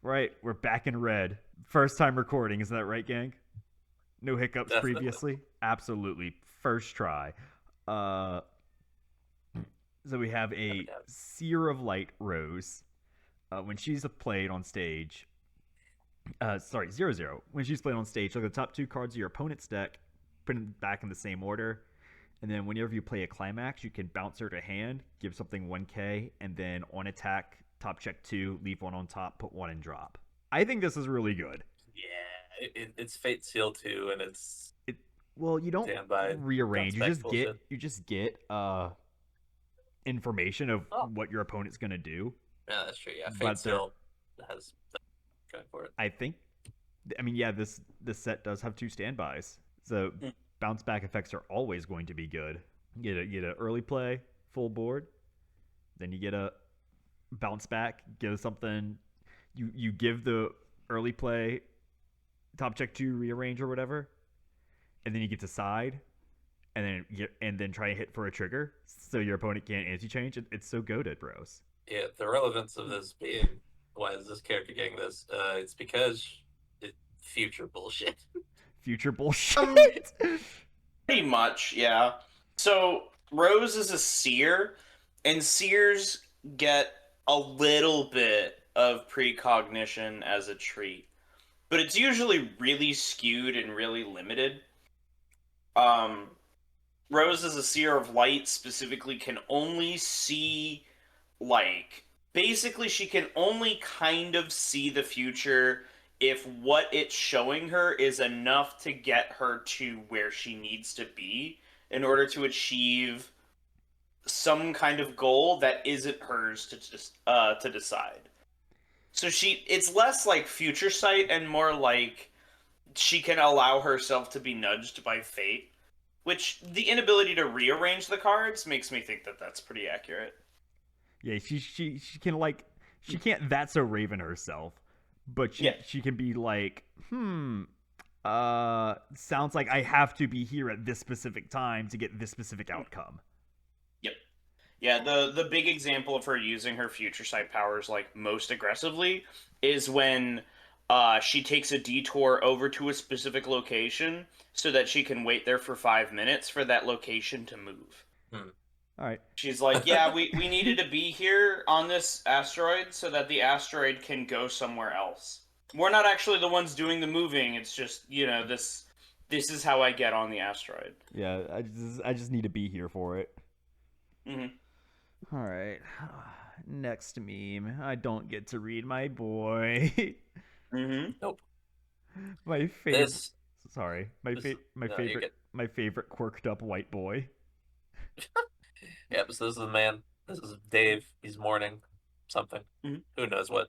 right, we're back in red. First time recording, is that right, gang? No hiccups Definitely. previously? Absolutely. First try. Uh, so we have Never a doubt. Seer of Light Rose. When she's played on stage, sorry, 0 0. When she's played on stage, look at the top two cards of your opponent's deck, put them back in the same order. And then whenever you play a climax, you can bounce her to hand, give something 1k, and then on attack, top check two, leave one on top, put one in drop. I think this is really good. Yeah, it's Fate Seal too, and it's It well, you don't standby rearrange. bounce You back just get bullshit. you just get information of Oh, what your opponent's gonna do. yeah, that's true. Yeah, Fate But there, Seal has that going for it. I think, I mean, yeah, this set does have two standbys, so Mm. bounce back effects are always going to be good. You get a early play, full board, then you get a bounce back, give something. You give the early play top check two rearrange or whatever, and then you get to side, and then try and hit for a trigger, so your opponent can't anti change. It's so goaded, bros. Yeah, the relevance of this being why is this character getting this? It's because it future bullshit. Future Um, bullshit. Pretty much, yeah. So Rose is a seer, and seers get a little bit of precognition as a treat, but it's usually really skewed and really limited. Um, Rose is a seer of light, specifically can only see like basically she can only kind of see the future if what it's showing her is enough to get her to where she needs to be in order to achieve some kind of goal that isn't hers to just to decide. So it's less like future sight and more like she can allow herself to be nudged by fate, which the inability to rearrange the cards makes me think that that's pretty accurate. Yeah, she can like she can't that's so Raven herself, but Yeah. she can be like, sounds like I have to be here at this specific time to get this specific outcome. Yep. Yeah, the big example of her using her future sight powers like most aggressively is when she takes a detour over to a specific location so that she can wait there for 5 minutes for that location to move. Hmm. All right. She's like, yeah, we needed to be here on this asteroid so that the asteroid can go somewhere else. We're not actually the ones doing the moving. It's just, this is how I get on the asteroid. Yeah, I just need to be here for it. Hmm. All right. Next meme. I don't get to read my boy. Hmm. Nope. my favorite. This Sorry, this my no, you're favorite good. my favorite quirked up white boy. Yep, so this is the man. This is Dave. He's mourning something. Hmm. Who knows what.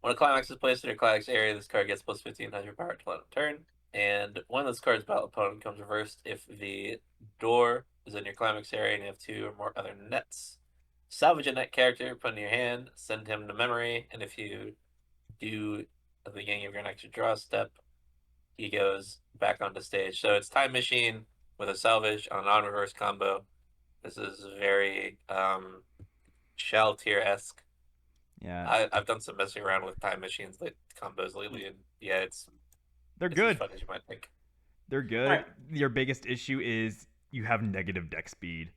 When a climax is placed in your climax area, this card gets plus 1500 power to end turn. And when this card's battle opponent comes reversed, if the door is in your climax area and you have two or more other nets, salvage a net character, put in your hand, send him to memory, and if you do at the beginning of your next draw step, he goes back onto stage. So it's Time Machine with a salvage on a non-reverse combo. This is very Shell tier esque. Yeah, I've done some messing around with time machines like combos lately, and yeah, they're it's as good. fun as you might think. They're All good. right. Your biggest issue is you have negative deck speed.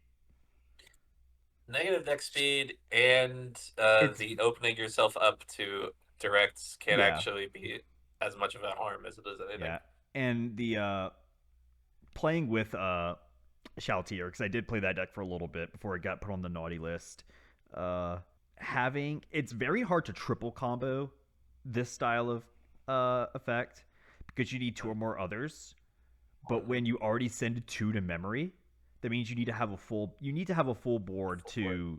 Negative deck speed and It's the opening yourself up to directs can yeah, actually be as much of a harm as it is anything. yeah, and the playing with Shaltier because I did play that deck for a little bit before it got put on the naughty list. Uh, having it's very hard to triple combo this style of effect because you need two or more others. But when you already send two to memory, that means you need to have a full board Full board. to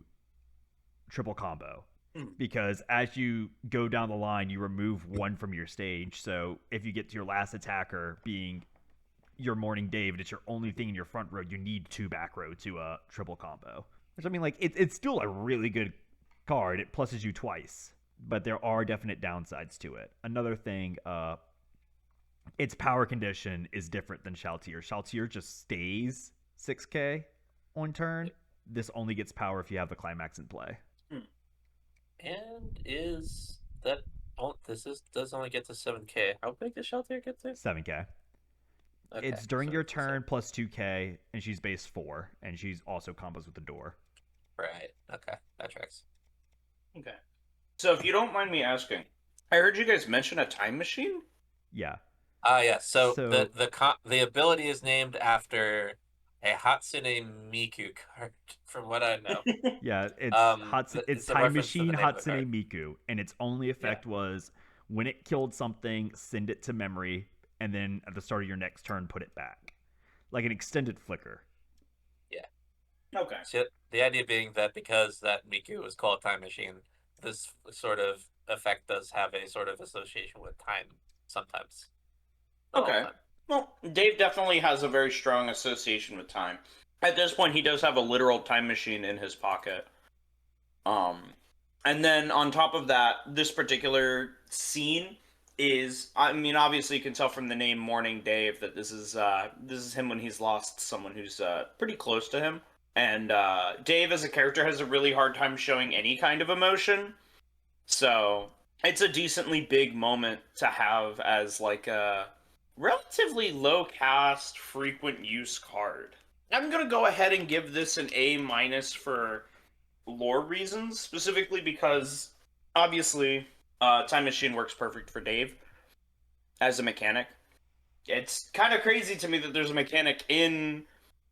triple combo. Hmm. Because as you go down the line, you remove one from your stage. So if you get to your last attacker being your Morning Dave, and it's your only thing in your front row, you need two back row to triple combo. Which I mean, like it's still a really good card. It pluses you twice, but there are definite downsides to it. Another thing, its power condition is different than Shaltier. Shaltier just stays 6k on turn. This only gets power if you have the climax in play. And is that Oh, does only get to 7K. How big does Shelter get to? 7K. Okay, It's during so your it's the same. turn plus 2K, and she's base 4, and she's also combos with the door. Right. Okay, that tracks. Okay. So if you don't mind me asking, I heard you guys mention a time machine. Yeah. Yeah. So, So- the ability is named after a Hatsune Miku card, from what I know. Yeah, it's It's a Time reference to the Machine name of the Hatsune card. Miku, and its only effect was when it killed something, send it to memory, and then at the start of your next turn, put it back, like an extended flicker. Yeah. Okay. So the idea being that because that Miku is called Time Machine, this sort of effect does have a sort of association with time sometimes. Not all the Okay. time. Well, Dave definitely has a very strong association with time. At this point, he does have a literal time machine in his pocket. And then on top of that, this particular scene is, I mean, obviously you can tell from the name Morning Dave that this is him when he's lost someone who's pretty close to him. And Dave as a character has a really hard time showing any kind of emotion. So it's a decently big moment to have as like a relatively low cast, frequent use card. I'm gonna go ahead and give this an A minus for lore reasons, specifically because obviously Time Machine works perfect for Dave as a mechanic. It's kind of crazy to me that there's a mechanic in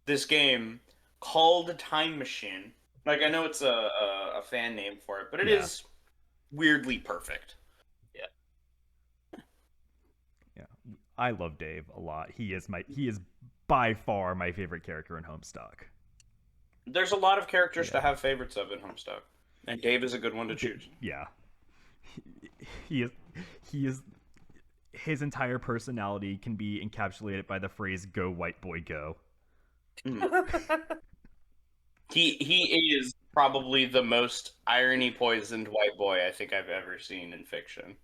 this game called Time Machine. Like, I know it's a fan name for it, but it Yeah. is weirdly perfect. Yeah, I love Dave a lot. He is by far my favorite character in Homestuck. There's a lot of characters Yeah. to have favorites of in Homestuck, and Dave is a good one to choose. Yeah, he is. He is. His entire personality can be encapsulated by the phrase "Go white boy, go." He is probably the most irony poisoned white boy I think I've ever seen in fiction.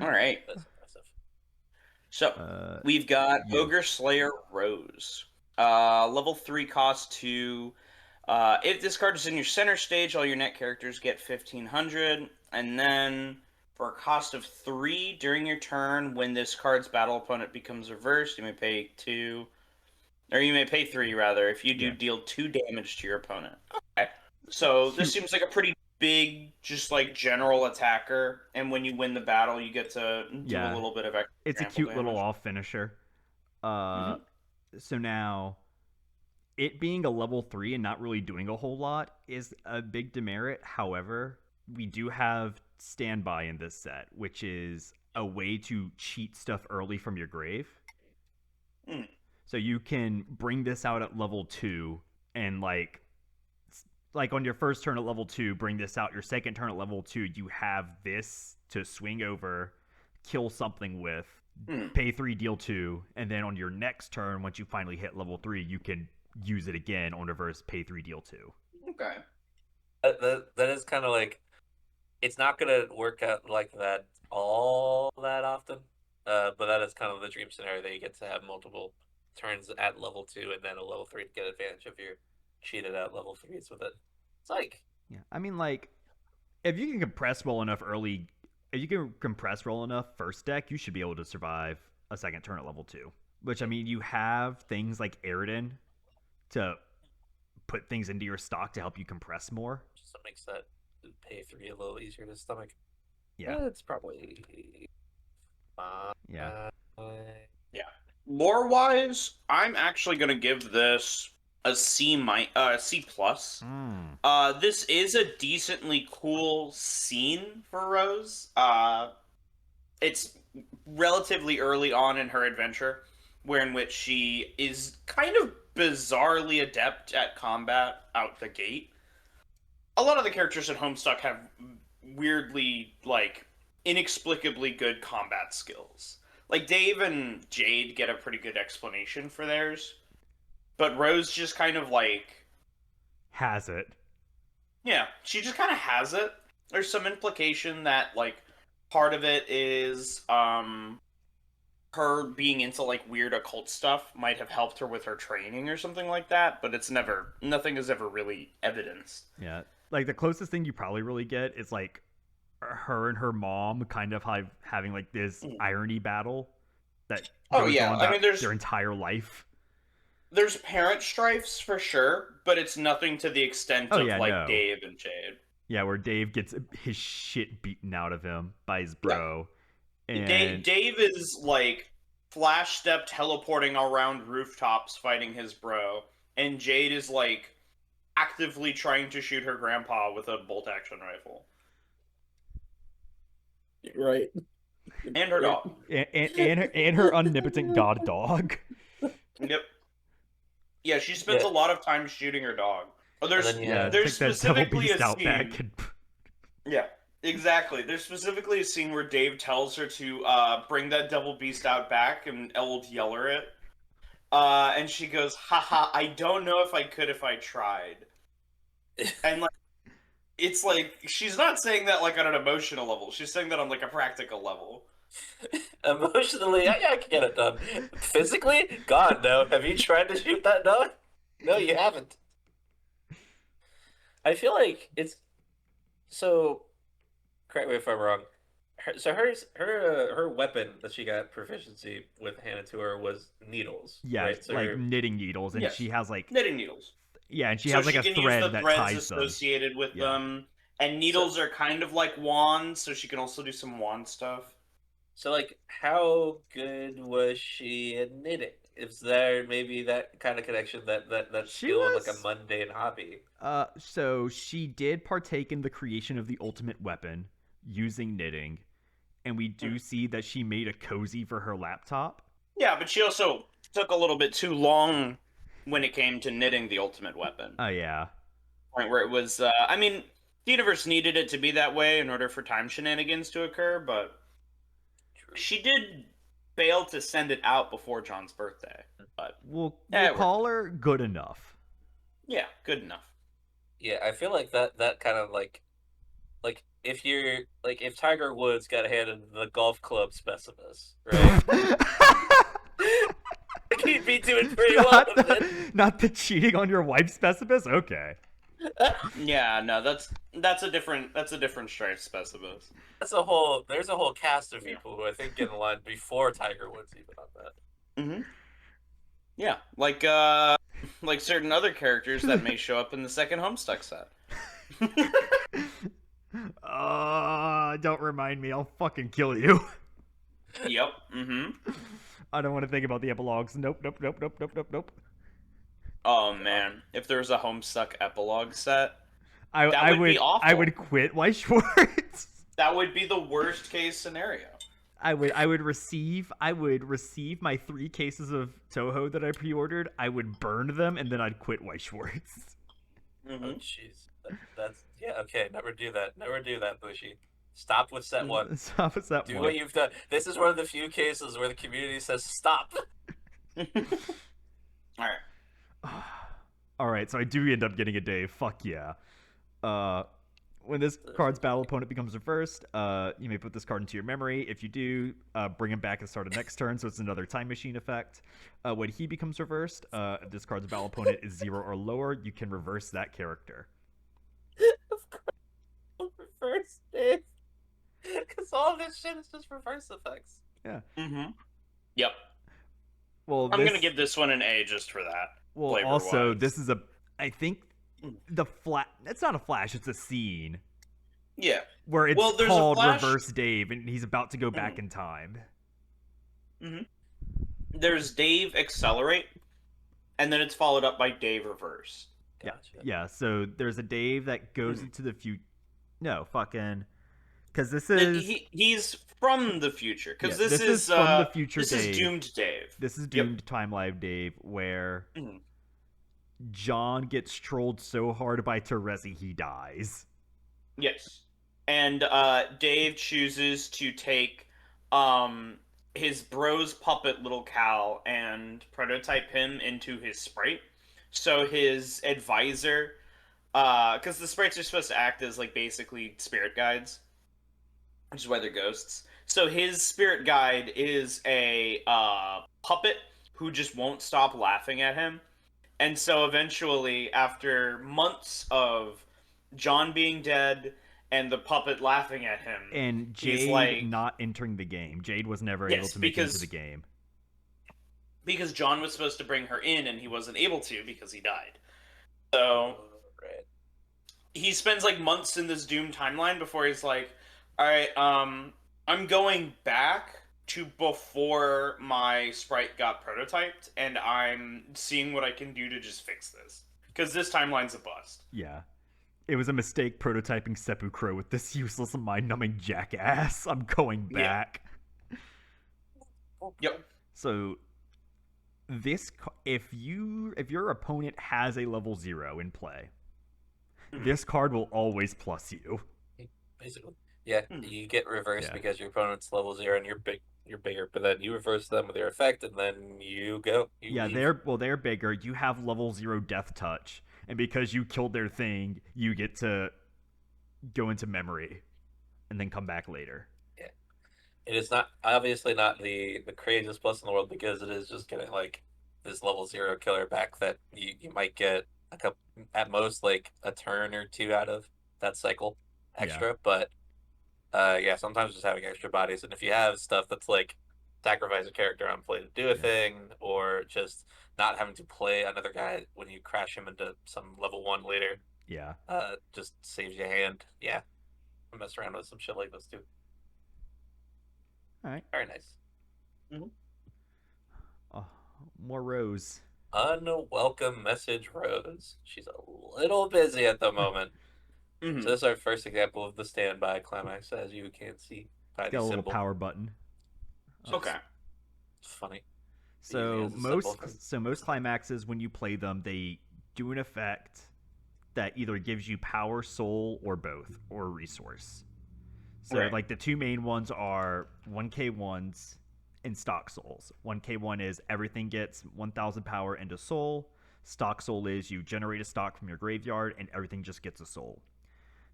All right. That's impressive. So we've got yeah. Ogre Slayer Rose. Level 3 cost 2. If this card is in your center stage, all your net characters get 1,500. And then for a cost of 3 during your turn, when this card's battle opponent becomes reversed, you may pay 2. Or you may pay 3, rather, if you do deal 2 damage to your opponent. Okay. So this seems like a pretty big, just like general attacker, and when you win the battle, you get to do a little bit of extra. It's a cute little off finisher. So now, it being a level 3 and not really doing a whole lot is a big demerit. However, we do have standby in this set, which is a way to cheat stuff early from your grave. So you can bring this out at level 2 and like on your first turn at level 2, bring this out. Your second turn at level 2, you have this to swing over, kill something with, pay 3, deal 2, and then on your next turn, once you finally hit level 3, you can use it again on reverse, pay 3, deal 2. Okay. That is kind of like, it's not going to work out like that all that often, but that is kind of the dream scenario that you get to have multiple turns at level 2 and then a level 3 to get advantage of your cheated out level 3s with it. It's like, yeah, I mean, like, if you can compress well enough early, if you can compress well enough first deck, you should be able to survive a second turn at level 2. Which, I mean, you have things like Aridin to put things into your stock to help you compress more. just makes that pay 3 a little easier to stomach. Yeah. It's probably yeah. Yeah. Lore wise, I'm actually gonna give this a C plus. This is a decently cool scene for Rose. It's relatively early on in her adventure, where in which she is kind of bizarrely adept at combat out the gate. A lot of the characters in Homestuck have weirdly, like, inexplicably good combat skills. Like, Dave and Jade get a pretty good explanation for theirs, but Rose just kind of, like, has it. Yeah, she just kind of has it. There's some implication that, like, part of it is, her being into, like, weird occult stuff might have helped her with her training or something like that, but nothing is ever really evidenced. Yeah. Like, the closest thing you probably really get is, like, her and her mom kind of having like this irony battle that Oh, goes yeah. on I mean, their entire life. There's parent strifes for sure, but it's nothing to the extent Oh of yeah, like no. Dave and Jade. Yeah, where Dave gets his shit beaten out of him by his Yeah. bro. And Dave is like flash step teleporting around rooftops fighting his bro, and Jade is like actively trying to shoot her grandpa with a bolt action rifle. Right. And her dog. and her omnipotent god dog. Yep. Yeah, she spends a lot of time shooting her dog. Oh, there's And then, there's take that double specifically beast a out scene. back and Yeah, exactly. There's specifically a scene where Dave tells her to bring that double beast out back and will yell her it. And she goes, haha, I don't know if I could if I tried. And like, it's like, she's not saying that like on an emotional level. She's saying that on like a practical level. Emotionally, yeah, I can get it done. Physically, God, no. Have you tried to shoot that dog? No, you haven't. I feel like it's so. Correct me if I'm wrong. Her weapon that she got proficiency with handed to her was needles. yeah, right? So like knitting needles, and Yes. she has like Knitting needles. and she So has like she a can use thread the that threads ties them. associated with Yeah. them. And needles are kind of like wands, so she can also do some wand stuff. So, like, how good was she at knitting? Is there maybe that kind of connection that She skill was like was- a mundane hobby? So she did partake in the creation of the ultimate weapon using knitting, and we do see that she made a cozy for her laptop. Yeah, but she also took a little bit too long when it came to knitting the ultimate weapon. Oh yeah. Point where it was, I mean, the universe needed it to be that way in order for time shenanigans to occur, but she did fail to send it out before John's birthday. But We'll Yeah, it call her good enough. yeah, good enough. Yeah, I feel like that kind of like if you're like if Tiger Woods got handed the golf club specimens, right? He'd be doing pretty well not, with it. not the cheating on your wife specimen. Okay. Yeah, no, that's a different stripe specimen. There's a whole cast of people who I think get in line before Tiger Woods even on that. Mm-hmm. Yeah, like certain other characters that may show up in the second Homestuck set. Don't remind me. I'll fucking kill you. Yep. Mm-hmm. I don't want to think about the epilogues. Nope. Oh man, if there was a Homestuck epilogue set, I would would be awful. I would quit Weiss Schwarz. that would be the worst case scenario. I would receive my 3 cases of Toho that I pre-ordered. I would burn them and then I'd quit Weiss Schwarz. Mm-hmm. Oh jeez, that's yeah. Okay, never do that, Bushy. Stop with set one. Stop at that Do one. what you've done. This is one of the few cases where the community says stop. All right. All right, so I do end up getting a Dave. Fuck yeah. When this card's battle opponent becomes reversed, you may put this card into your memory. If you do, bring him back at the start of next turn, so it's another time machine effect. When he becomes reversed, if this card's battle opponent is 0 or lower, you can reverse that character. Of course, reverse Dave. Because all this shit is just reverse effects. Yeah. Mm-hmm. Yep. Well, I'm gonna give this one an A just for that. Well, flavor-wise. also, this is I think the it's not a flash, it's a scene Yeah. where it's Well, there's a called flash- Reverse Dave, and he's about to go back in time. Mm-hmm. There's Dave Accelerate, and then it's followed up by Dave Reverse. Gotcha. Yeah, so there's a Dave that goes into the future. No, fucking. Because this is. He's from the future. Because Yeah, this is from the future This Dave. is Doomed Dave. This is Doomed Time Live Dave, where Mhm. John gets trolled so hard by Terezi he dies. Yes. And Dave chooses to take his bro's puppet, Little Cal, and prototype him into his sprite. So his advisor, because the sprites are supposed to act as like basically spirit guides, which is why they're ghosts. So his spirit guide is a puppet who just won't stop laughing at him. And so eventually, after months of John being dead and the puppet laughing at him. And He's Jade like, not entering the game. Jade was never Yes, able to make it into because- the game. because John was supposed to bring her in and he wasn't able to because he died. So Right. he spends like months in this doomed timeline before he's like, all right, I'm going back to before my sprite got prototyped, and I'm seeing what I can do to just fix this, because this timeline's a bust. Yeah. It was a mistake prototyping Seppuku with this useless mind-numbing jackass. I'm going Yeah. back. Yep. So this if your opponent has a level 0 in play, this card will always plus you. Basically, yeah, Hmm. you get reversed Yeah. because your opponent's level 0 and you're bigger, but then you reverse them with their effect, and then you go. You leave. They're bigger. You have level 0 death touch, and because you killed their thing, you get to go into memory and then come back later. It is not obviously not the craziest plus in the world, because it is just getting like this level 0 killer back that you might get a couple, at most like a turn or two out of that cycle extra. But yeah, sometimes just having extra bodies, and if you have stuff that's like sacrifice a character on play to do a thing, or just not having to play another guy when you crash him into some level 1 later, Yeah. just saves you a hand. Yeah, I mess around with some shit like this too. All right. Very nice. Oh, more Rose. Unwelcome message, Rose. She's a little busy at the moment. Mhm. So this is our first example of the standby climax, as you can see by Got the a little symbol. power button. Okay. It's funny. So Using it as a symbol. most climaxes, when you play them, they do an effect that either gives you power, soul, or both, or a resource. So Right. like the two main ones are 1k1s and stock souls. 1k1 is everything gets 1000 power and a soul. Stock soul is you generate a stock from your graveyard and everything just gets a soul.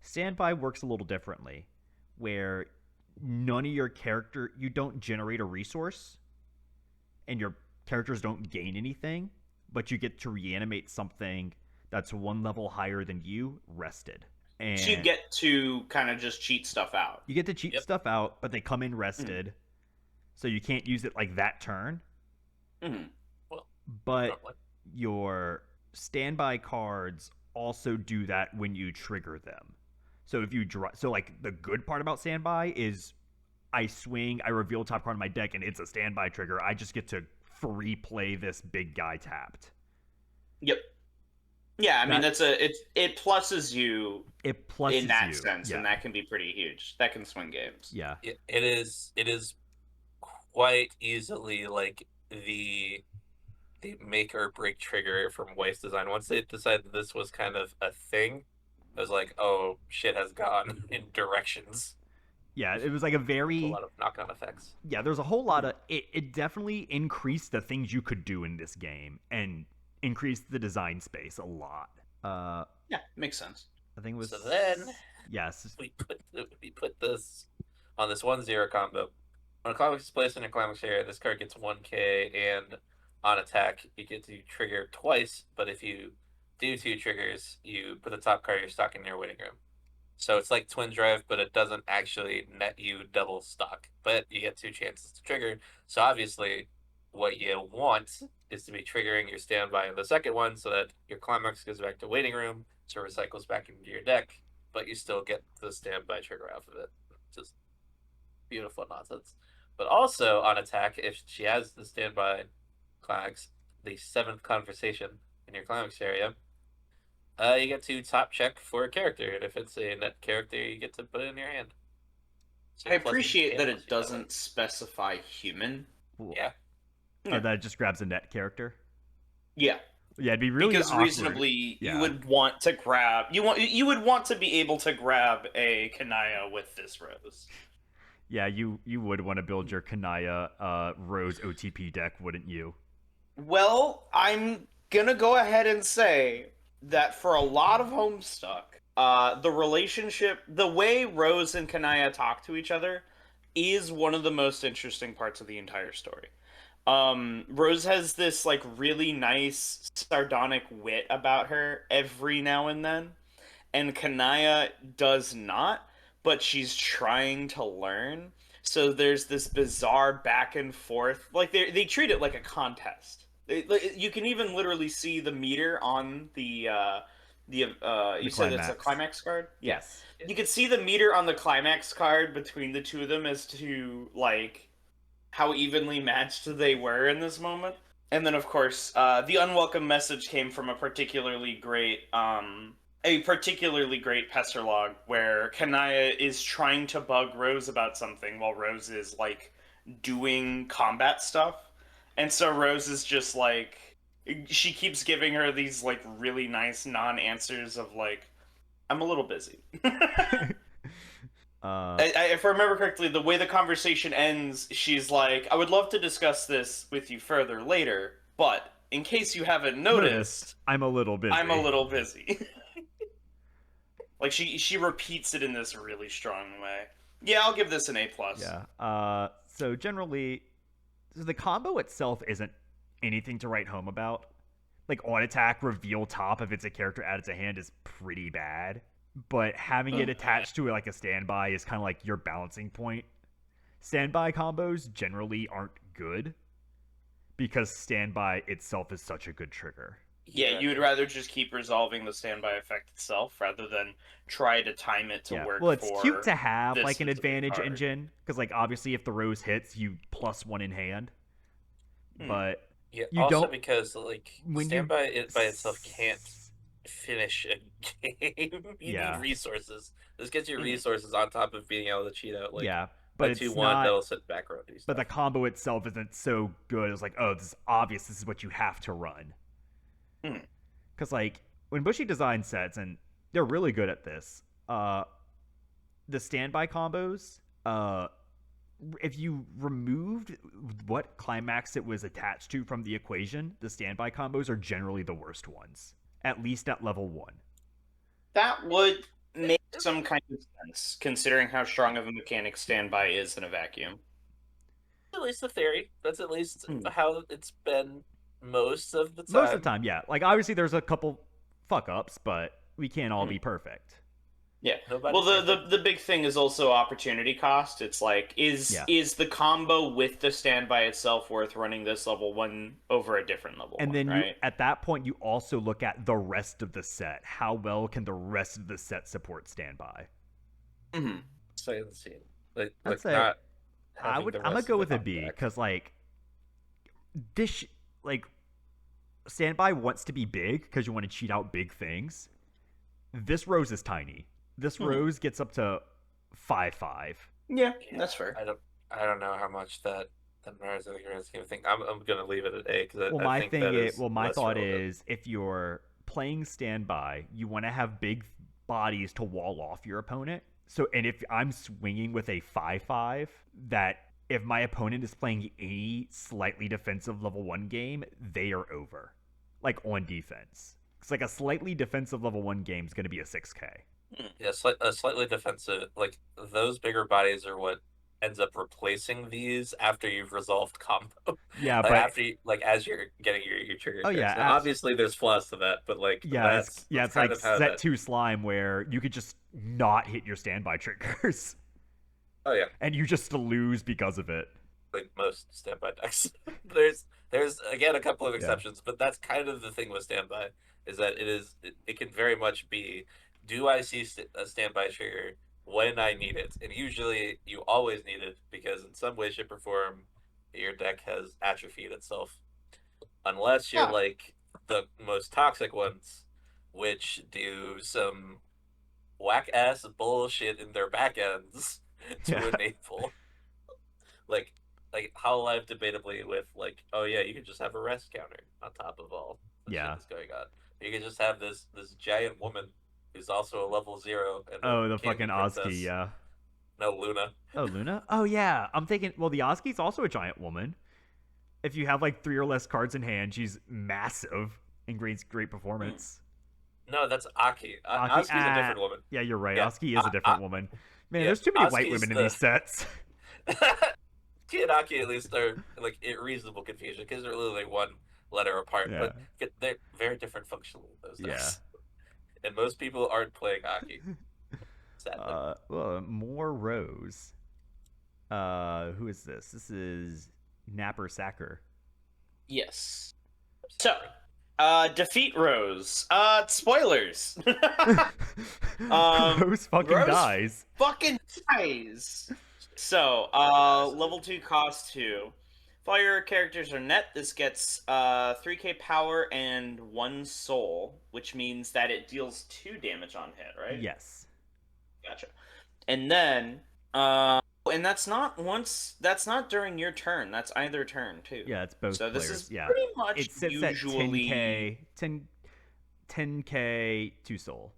Standby works a little differently, where none of your character, you don't generate a resource and your characters don't gain anything, but you get to reanimate something that's one level higher than you rested. And So you get to kind of just cheat stuff out. you get to cheat Yep. stuff out, but they come in rested, so you can't use it like that turn. Mhm. But Normally. your standby cards also do that when you trigger them. So if you draw, so like the good part about standby is I swing, I reveal top card of my deck, and it's a standby trigger. I just get to free play this big guy tapped. Yep. Yeah, I mean That- it pluses you It pluses in that you. sense, Yeah. and that can be pretty huge. That can swing games. Yeah. It is quite easily like the make or break trigger from Weiss Design. Once they decided this was kind of a thing, it was like, oh, shit has gone in directions. Yeah, it was like a very A lot of knock-on effects. yeah, there's a whole lot of it definitely increased the things you could do in this game and increased the design space a lot. Yeah, makes sense. I think it was So then yes. we put this on this 1-0 combo. When a climax is placed in a climax area, this card gets 1k, and on attack, you get to trigger twice, but if you do 2 triggers, you put the top card of your stock in your waiting room. So it's like Twin Drive, but it doesn't actually net you double stock, but you get 2 chances to trigger. So obviously, what you want is to be triggering your standby in the second one so that your climax goes back to waiting room, so it recycles back into your deck, but you still get the standby trigger off of it. Just beautiful nonsense. But also on attack, if she has the standby climax, the 7th conversation in your climax area, you get to top check for a character, and if it's a net character, you get to put it in your hand. So I plus you appreciate can that plus it you don't. doesn't specify human. Yeah. Oh, that just grabs a net character. Yeah, Yeah, it'd be really because awkward. reasonably Yeah. you would want to grab you would want to be able to grab a Kanaya with this Rose. Yeah, you would want to build your Kanaya Rose OTP deck, wouldn't you? Well, I'm gonna go ahead and say that for a lot of Homestuck, the relationship, the way Rose and Kanaya talk to each other, is one of the most interesting parts of the entire story. Rose has this like really nice sardonic wit about her every now and then, and Kanaya does not, but she's trying to learn. So there's this bizarre back and forth. Like they treat it like a contest. You can even literally see the meter on the you said it's a climax. climax card? Yeah. Yes. You can see the meter on the climax card between the two of them as to like how evenly matched they were in this moment. And then, of course, the unwelcome message came from a particularly great Pesser log where Kanaya is trying to bug Rose about something while Rose is like doing combat stuff, and so Rose is just like she keeps giving her these like really nice non-answers of like, I'm a little busy. If I remember correctly, the way the conversation ends, she's like, I would love to discuss this with you further later, but in case you haven't noticed, I'm a little busy. I'm a little busy. Like, she repeats it in this really strong way. Yeah, I'll give this an A+. Yeah. So generally, the combo itself isn't anything to write home about. Like, on attack, reveal top if it's a character added to hand is pretty bad. But having it attached to like a standby is kind of like your balancing point. Standby combos generally aren't good because standby itself is such a good trigger. Yeah, you would rather just keep resolving the standby effect itself rather than try to time it to work. Well, it's for cute to have like an specific advantage card. engine because like obviously if the rose hits, you +1 in hand. But Yeah, you also don't because like when standby it by itself can't finish a game. You Yeah. need resources. This gets you resources on top of being able to cheat out like but a it's 2-1 not. that'll sit back row. But the combo itself isn't so good. It's like, oh, this is obvious. This is what you have to run. Because like when Bushy design sets, and they're really good at this. The standby combos. If you removed what climax it was attached to from the equation, the standby combos are generally the worst ones. At least at level 1. That would make some kind of sense, considering how strong of a mechanic standby is in a vacuum. At least the theory. That's at least how it's been most of the time. Most of the time, yeah. Like obviously there's a couple fuck ups, but we can't all be perfect. Yeah. Nobody's Well, perfect. the big thing is also opportunity cost. It's like, is the combo with the standby itself worth running this level 1 over a different level? And then right? you, at that point, you also look at the rest of the set. How well can the rest of the set support standby? Stay in the scene. Like I'd say not I'm gonna go with a B because like this like standby wants to be big because you want to cheat out big things. This rose is tiny. This rose gets up to 5/5. Yeah, that's fair. I don't know how much that matters in the grand scheme of things. I'm gonna leave it at A because Well, I think that is my less thought relevant. is if you're playing standby, you want to have big bodies to wall off your opponent. So, and if I'm swinging with a 5/5, that if my opponent is playing any slightly defensive level 1 game, they are over. Like on defense. It's like a slightly defensive level 1 game is going to be a 6K. Yeah, a slightly defensive. Like those bigger bodies are what ends up replacing these after you've resolved combo. Yeah, like but after like as you're getting your trigger. Oh, yeah, Now, obviously there's flaws to that, but like it's that's like kind of how set that... 2 slime where you could just not hit your standby triggers. Oh yeah, and you just lose because of it. Like most standby decks. there's again a couple of exceptions, but that's kind of the thing with standby is that it can very much be, do I see a standby trigger when I need it? And usually you always need it because in some way, shape, or form, your deck has atrophied itself. Unless you're like the most toxic ones, which do some whack ass bullshit in their back ends to enable like Hololive debatably with like, oh yeah, you could just have a rest counter on top of all the shit that's going on. You could just have this giant woman who's also a level 0 and the fucking Oski, yeah. No, Luna. Oh, Luna? Oh yeah. I'm thinking, well, the Oski's also a giant woman. If you have like 3 or less cards in hand, she's massive and great performance. No, that's Aki. Oski's a different woman. Yeah, you're right. Oski is a different woman. Man, there's too many white women in these sets. Ki and Aki at least are like in reasonable confusion because they're literally one letter apart, but they're very different functionally. Those decks. and most people aren't playing hockey. Sadly. Well, more rows. Who is this? This is Napper Sacker. Yes. So, defeat Rose. Spoilers. Rose fucking Rose dies. Fucking dies. So, level 2 cost 2. If all your characters are net, this gets 3k power and 1 soul, which means that it deals 2 damage on hit, right? Yes. Gotcha. And then, and that's not during your turn. That's either turn too. Yeah, it's both so players. This is yeah. pretty much it sits usually at 10k 2 soul.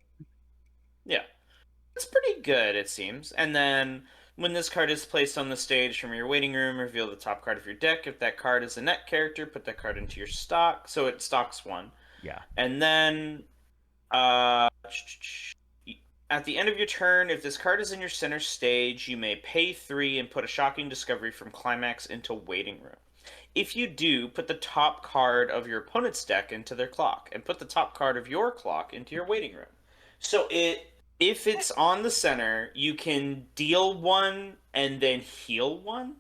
Yeah. It's pretty good, it seems. And then when this card is placed on the stage from your waiting room, reveal the top card of your deck. If that card is a net character, put that card into your stock. So it stocks 1. Yeah. And then at the end of your turn, if this card is in your center stage, you may pay 3 and put a shocking discovery from Climax into waiting room. If you do, put the top card of your opponent's deck into their clock, and put the top card of your clock into your waiting room. So if it's on the center, you can deal 1 and then heal 1.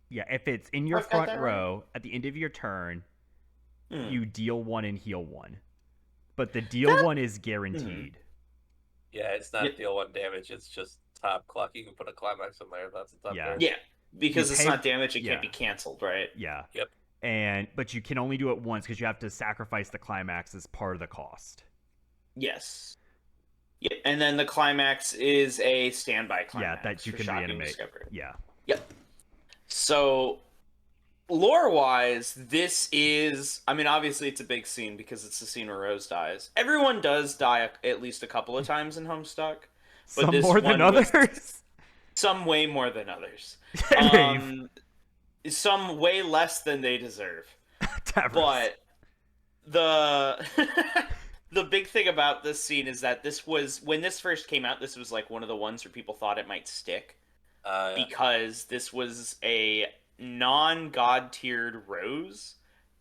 Yeah, if it's in your I've got front that row, right. at the end of your turn, Hmm. you deal 1 and heal 1. But the deal 1 is guaranteed. Yeah, it's not Yep. deal 1 damage. It's just top clock. You can put a climax in there. That's a top Yeah. card. Yeah, because You it's pay- not damage, it yeah. can't be canceled, right? Yeah. Yep. But you can only do it once because you have to sacrifice the climax as part of the cost. Yes. Yeah, and then the climax is a standby climax. Yeah, that you for can shocking reanimate. discovery. Yeah. Yep. So, lore-wise, this is... I mean, obviously it's a big scene because it's the scene where Rose dies. Everyone does die at least a couple of times in Homestuck. But Some this more than one was- others. Some way more than others. Dave. Some way less than they deserve. Tavros. But the the big thing about this scene is that this was, when this first came out, this was like one of the ones where people thought it might stick. Yeah. Because this was a non-god tiered Rose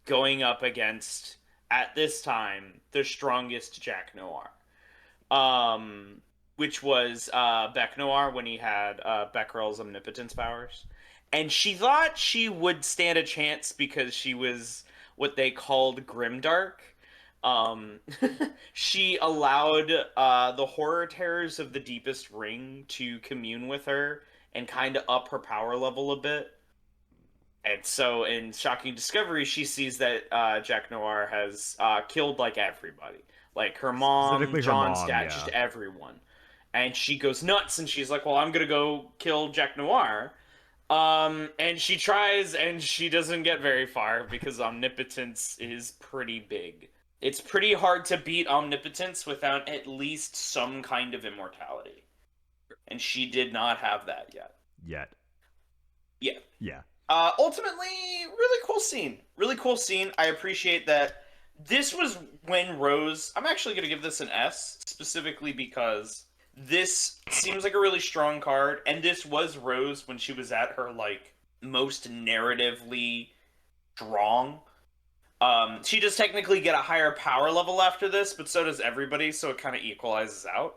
going up against, at this time, the strongest Jack Noir. Which was Beck Noir when he had Becquerel's omnipotence powers. And she thought she would stand a chance because she was what they called grimdark. She allowed the horror terrors of the deepest ring to commune with her and kind of up her power level a bit. And so in Shocking Discovery, she sees that Jack Noir has killed like everybody. Like her mom, Specifically her John's mom, dad, yeah. just everyone. And she goes nuts and she's like, well, I'm gonna go kill Jack Noir. And she tries and she doesn't get very far because omnipotence is pretty big. It's pretty hard to beat omnipotence without at least some kind of immortality. And she did not have that yet. Yet. Yeah. Yeah. Ultimately, really cool scene. Really cool scene. I appreciate that. This was when Rose... I'm actually going to give this an S, specifically because this seems like a really strong card, and this was Rose when she was at her, like, most narratively strong. She does technically get a higher power level after this, but so does everybody, so it kind of equalizes out.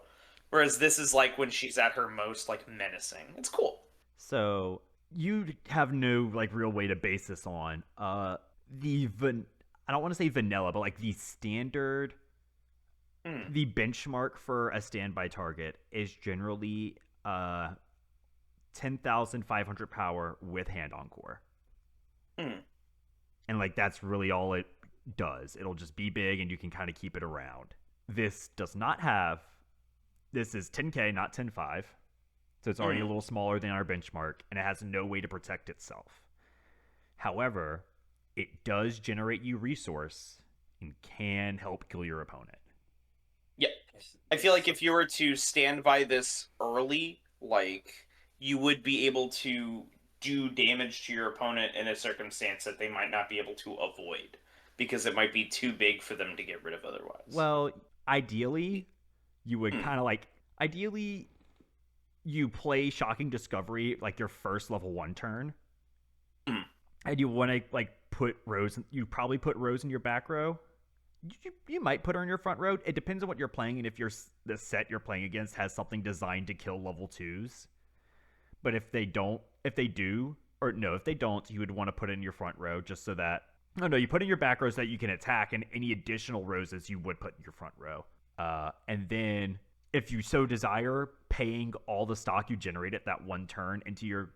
Whereas this is, like, when she's at her most, like, menacing. It's cool. So you have no like real way to base this on. I don't want to say vanilla, but like the standard, the benchmark for a standby target is generally 10,500 power with hand encore. And like that's really all it does. It'll just be big and you can kind of keep it around. This does not have. This is 10k, not 10.5. So it's already a little smaller than our benchmark, and it has no way to protect itself. However, it does generate you resource and can help kill your opponent. Yeah. I feel like if you were to stand by this early, like, you would be able to do damage to your opponent in a circumstance that they might not be able to avoid, because it might be too big for them to get rid of otherwise. Well, ideally, you would kind of like... Ideally, you play Shocking Discovery like your first level 1 turn. And you want to like put Rose... You probably put Rose in your back row. You might put her in your front row. It depends on what you're playing and if the set you're playing against has something designed to kill level 2s. But if they don't, if they do, or no, if they don't, you would want to put it in your front row just so that, oh no, you put in your back row so that you can attack, and any additional roses you would put in your front row. And then, if you so desire, paying all the stock you generated that one turn into your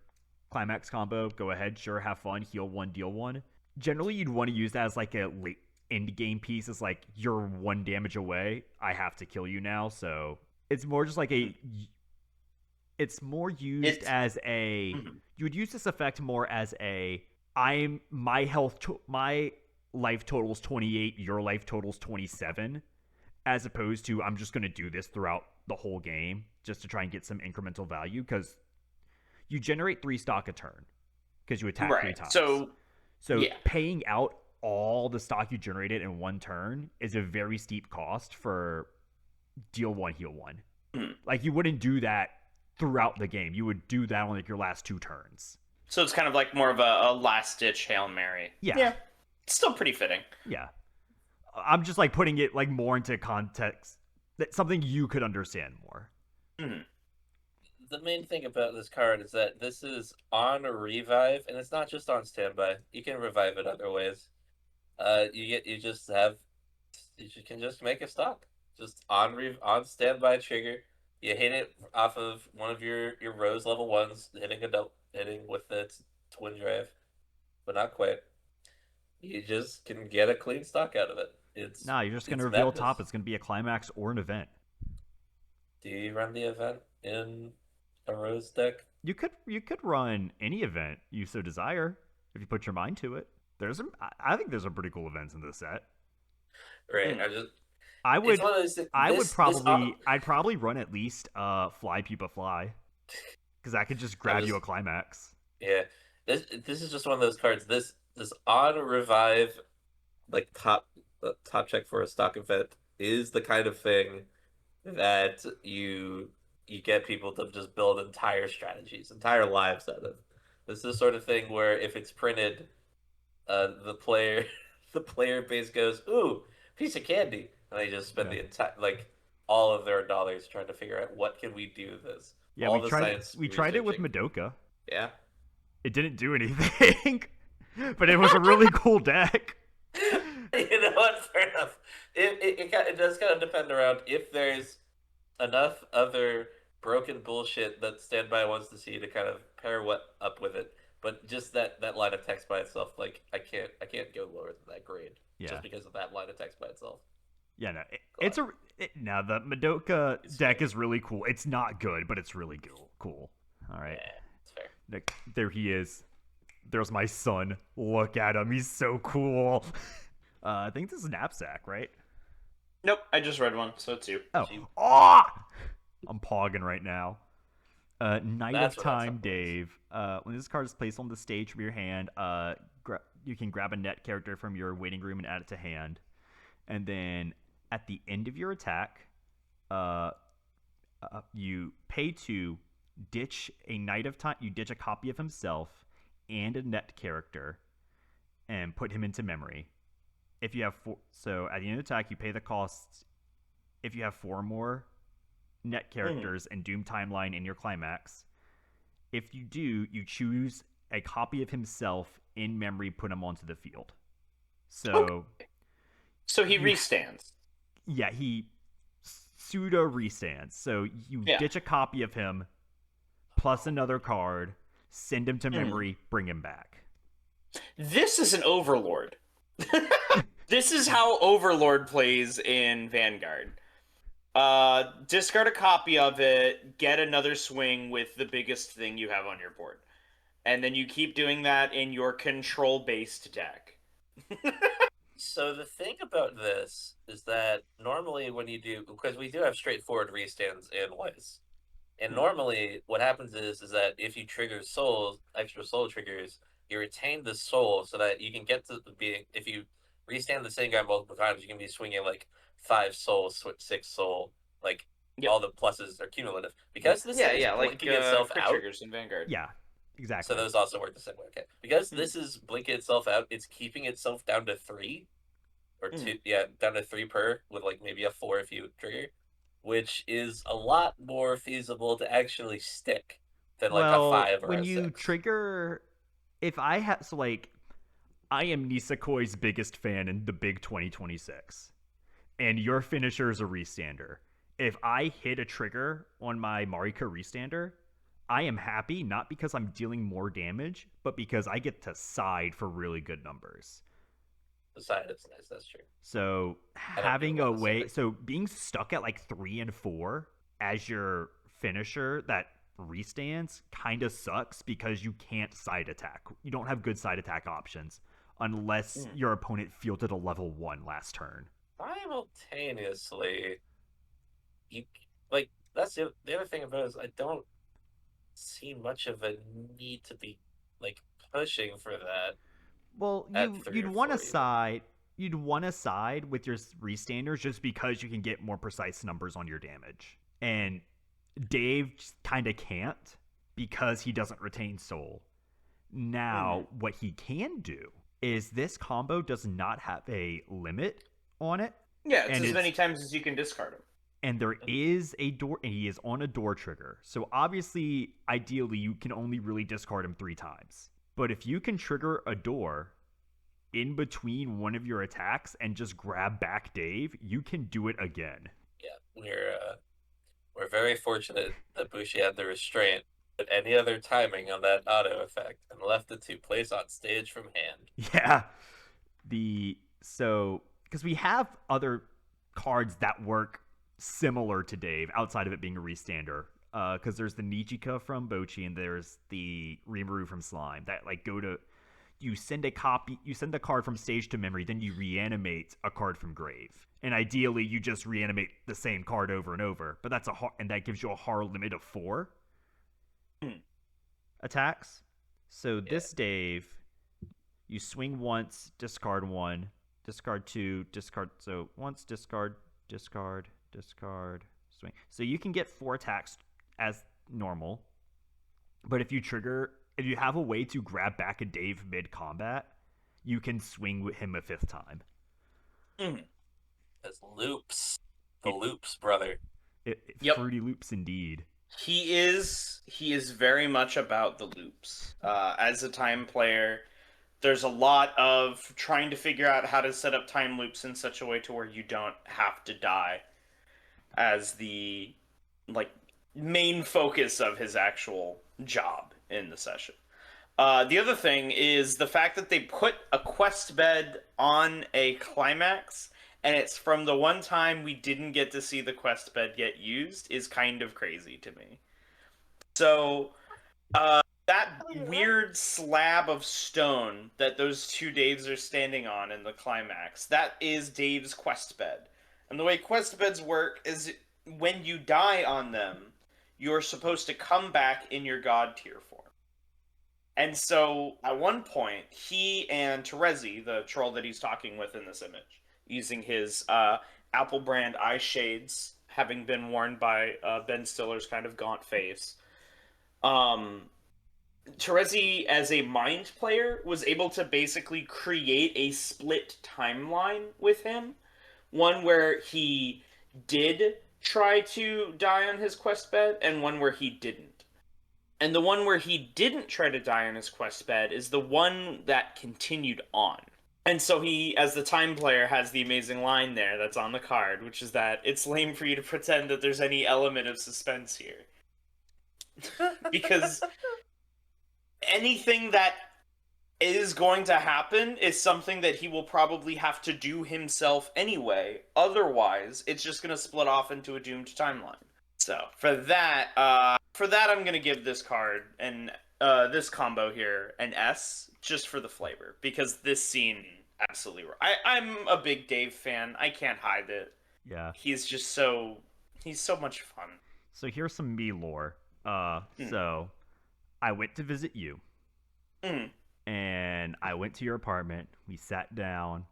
climax combo, go ahead, sure, have fun, heal 1, deal 1. Generally, you'd want to use that as like a late end game piece. It's like, you're 1 damage away, I have to kill you now, so it's more just like a... It's more used as a... You would use this effect more as a... My life total's 28, your life total's 27, as opposed to I'm just going to do this throughout the whole game just to try and get some incremental value, because you generate 3 stock a turn because you attack 3 times. So yeah. Paying out all the stock you generated in 1 turn is a very steep cost for deal 1, heal 1. Like, you wouldn't do that throughout the game. You would do that on like your last 2 turns. So it's kind of like more of a last-ditch Hail Mary. Yeah. It's still pretty fitting. Yeah. I'm just like putting it like more into context, that something you could understand more. Mm-hmm. The main thing about this card is that this is on a revive, and it's not just on standby. You can revive it other ways. You can just make a stock. Just on standby trigger. You hit it off of one of your rows level 1s, hitting with its twin drive, but not quite. You just can get a clean stock out of it. You're just going to reveal top. It's going to be a climax or an event. Do you run the event in a Rose deck? You could run any event you so desire if you put your mind to it. I think there's some pretty cool events in this set. Right. I'd probably run at least Fly Pupa Fly, because I could just grab you a climax. Yeah, this is just one of those cards. This on revive, like top check for a stock event is the kind of thing that you get people to just build entire strategies, entire lives out of. This is the sort of thing where if it's printed, the player base goes, ooh, piece of candy. And they just spend the entire, like, all of their dollars trying to figure out what can we do with this. Yeah, we tried it with Madoka. Yeah. It didn't do anything, but it was a really cool deck. You know what? Fair enough. It does kind of depend around if there's enough other broken bullshit that Standby wants to see to kind of pair up with it. But just that line of text by itself, like, I can't go lower than that grade. Yeah. Just because of that line of text by itself. Yeah, no, the Madoka deck is really cool. It's not good, but it's really cool. All right. Yeah, it's fair. There he is. There's my son. Look at him. He's so cool. I think this is Knapsack, right? Nope, I just read one, so it's you. Oh! I'm pogging right now. Night of Time, Dave. When this card is placed on the stage from your hand, you can grab a net character from your waiting room and add it to hand. And then at the end of your attack, you pay to ditch a Night of Time. You ditch a copy of himself and a net character and put him into memory. If you have so at the end of the attack, you pay the costs. If you have 4 more net characters and Doom Timeline in your climax, if you do, you choose a copy of himself in memory, put him onto the field. So he restands. Yeah, he pseudo restands. So you ditch a copy of him plus another card, send him to memory, bring him back. This is an Overlord. This is how Overlord plays in Vanguard. Discard a copy of it, get another swing with the biggest thing you have on your board. And then you keep doing that in your control-based deck. So the thing about this is that normally when you do, because we do have straightforward restands in Weiss, and normally what happens is that if you trigger extra soul triggers, you retain the soul so that you can get to being, if you restand the same guy multiple times, you can be swinging like 5 soul, 6 soul, like all the pluses are cumulative. Because this is blinking itself out. Triggers in Vanguard. Yeah, exactly. So those also work the same way. Okay, because this is blinking itself out, it's keeping itself down to 3. or two, down to 3 per, with like maybe a 4 if you trigger, which is a lot more feasible to actually stick than like a Well, 5 or when a you 6. trigger, if I have so like, I am Nisakoi's biggest fan in the big 2026, and your finisher is a restander. If I hit a trigger on my Marika restander, I am happy not because I'm dealing more damage, but because I get to side for really good numbers. The side is nice, that's true. So I don't do having well a with way, side. so being stuck at like 3 and 4 as your finisher that restands kind of sucks because you can't side attack. You don't have good side attack options unless your opponent fielded a level 1 last turn. Simultaneously, you like that's the other thing about it is I don't see much of a need to be like pushing for that Well, at 3 you'd or want 4 to even. side. You'd want to side with your restanders just because you can get more precise numbers on your damage. And Dave kind of can't because he doesn't retain soul. Now, what he can do is this combo does not have a limit on it. Yeah, it's And as many times as you can discard him. And there is a door, and he is on a door trigger. So obviously, ideally, you can only really discard him 3 times. But if you can trigger a door in between one of your attacks and just grab back Dave, you can do it again. Yeah, we're very fortunate that Bushi had the restraint, but any other timing on that auto effect and left it to place on stage from hand. Yeah. Because we have other cards that work similar to Dave outside of it being a restander. Because there's the Nichika from Bochi and there's the Rimuru from Slime that like go to you send a card from stage to memory, then you reanimate a card from grave. And ideally you just reanimate the same card over and over. But and that gives you a hard limit of 4 attacks. So this Dave, you swing once, discard 1, discard 2, discard. So once, discard, swing. So you can get 4 attacks as normal. But if you have a way to grab back a Dave mid combat, you can swing with him a 5th time. As loops. The loops, brother. Fruity loops indeed. He is very much about the loops. As a time player, there's a lot of trying to figure out how to set up time loops in such a way to where you don't have to die as the main focus of his actual job in the session. The other thing is the fact that they put a quest bed on a climax, and it's from the one time we didn't get to see the quest bed get used is kind of crazy to me. So, that weird slab of stone that those 2 Daves are standing on in the climax, that is Dave's quest bed. And the way quest beds work is when you die on them, you're supposed to come back in your god tier form. And so, at one point, he and Terezi, the troll that he's talking with in this image, using his Apple brand eye shades, having been worn by Ben Stiller's kind of gaunt face, Terezi, as a mind player, was able to basically create a split timeline with him. One where he did try to die on his quest bed, and one where he didn't. And the one where he didn't try to die on his quest bed is the one that continued on. And so he, as the time player, has the amazing line there that's on the card, which is that it's lame for you to pretend that there's any element of suspense here. Because anything that is going to happen is something that he will probably have to do himself anyway. Otherwise, it's just going to split off into a doomed timeline. So, for that, I'm going to give this card and this combo here an S, just for the flavor. Because this scene, absolutely... I'm a big Dave fan. I can't hide it. Yeah. He's just so... He's so much fun. So here's some me lore. So, I went to visit you. And I went to your apartment. We sat down,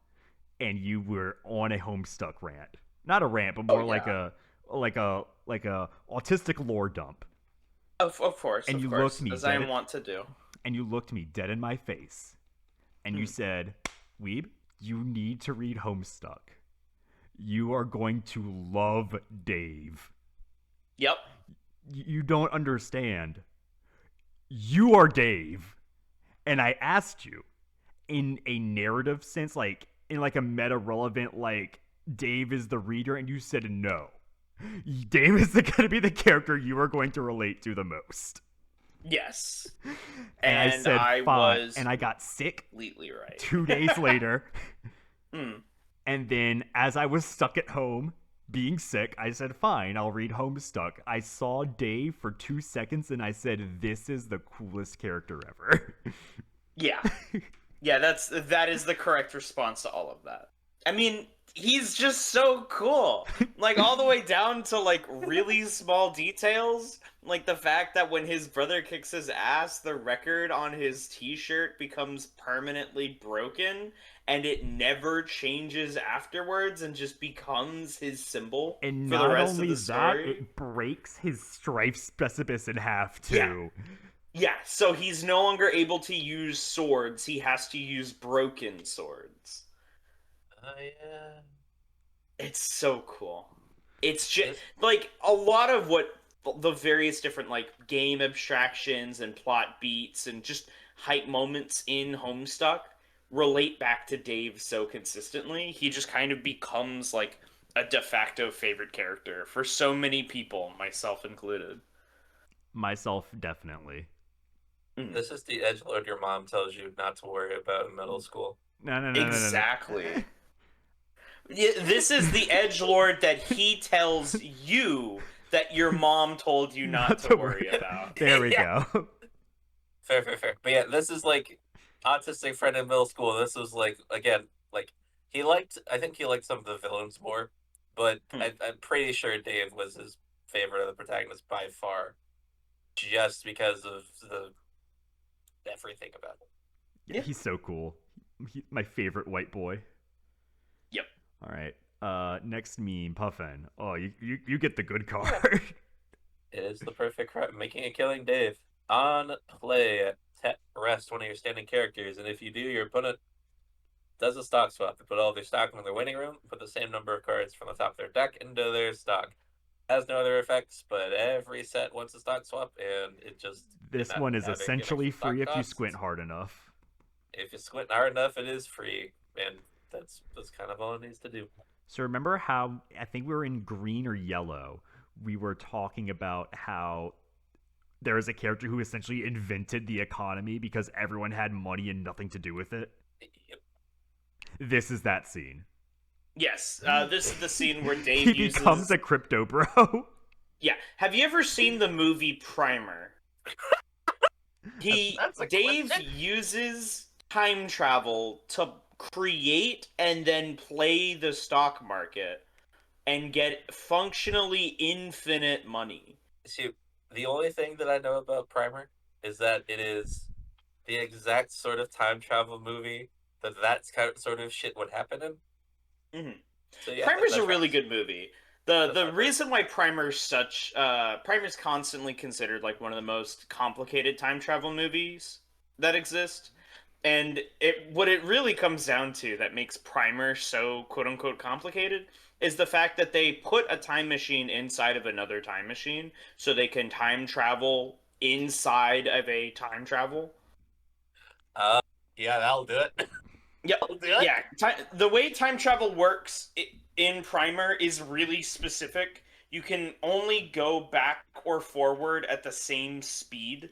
and you were on a Homestuck rant. Not a rant, but more like a autistic lore dump. Of course, and of you course, looked me as I want to do. And you looked me dead in my face, and you said, "Weeb, You need to read Homestuck. You are going to love Dave. Yep. You don't understand. You are Dave. And I asked you in a narrative sense, like in like a meta relevant, like Dave is the reader, and you said no. Dave is going to be the character you are going to relate to the most. Yes. And I said fine. Was and I got sick completely right. 2 days later. Hmm. And then as I was stuck at home being sick, I said, fine, I'll read Homestuck. I saw Dave for 2 seconds and I said, this is the coolest character ever. Yeah. Yeah, that is the correct response to all of that. I mean, he's just so cool. Like, all the way down to, like, really small details. Like, the fact that when his brother kicks his ass, the record on his t-shirt becomes permanently broken, and it never changes afterwards and just becomes his symbol And for not the rest only of the story. that, it breaks his strife specimen in half, too. Yeah, so he's no longer able to use swords. He has to use broken swords. Yeah. It's so cool. It's just like a lot of what the various different like game abstractions and plot beats and just hype moments in Homestuck relate back to Dave so consistently. He just kind of becomes like a de facto favorite character for so many people, myself included. Myself, definitely. This is the edgelord your mom tells you not to worry about in middle school. No. Exactly. Yeah, this is the edgelord that he tells you that your mom told you not to worry about. There we go. Fair. But yeah, this is like autistic friend in middle school. This was like, again, like I think he liked some of the villains more, but I'm pretty sure Dave was his favorite of the protagonists by far, just because of everything about him. Yeah, he's so cool. My favorite white boy. Yep. All right. Next meme, Puffin. Oh, you get the good card. It is the perfect crime. Making a killing, Dave. On play, rest one of your standing characters, and if you do, your opponent does a stock swap. They put all of their stock in their winning room, put the same number of cards from the top of their deck into their stock. Has no other effects, but every set wants a stock swap, and it just... This one is essentially free if you squint hard enough. If you squint hard enough, it is free, and that's kind of all it needs to do. So remember how, I think we were in green or yellow, we were talking about how there is a character who essentially invented the economy because everyone had money and nothing to do with it? Yep. This is that scene. Yes, this is the scene where Dave he becomes a crypto bro. Yeah. Have you ever seen the movie Primer? Dave uses time travel to create and then play the stock market and get functionally infinite money. See, the only thing that I know about Primer is that it is the exact sort of time travel movie that kind of sort of shit would happen in. Mm-hmm. So, yeah, Primer's a really good movie. The reason why Primer's constantly considered like one of the most complicated time travel movies that exist. And what it really comes down to that makes Primer so quote unquote complicated is the fact that they put a time machine inside of another time machine so they can time travel inside of a time travel. Yeah, that'll do it. Yeah, the way time travel works in Primer is really specific. You can only go back or forward at the same speed.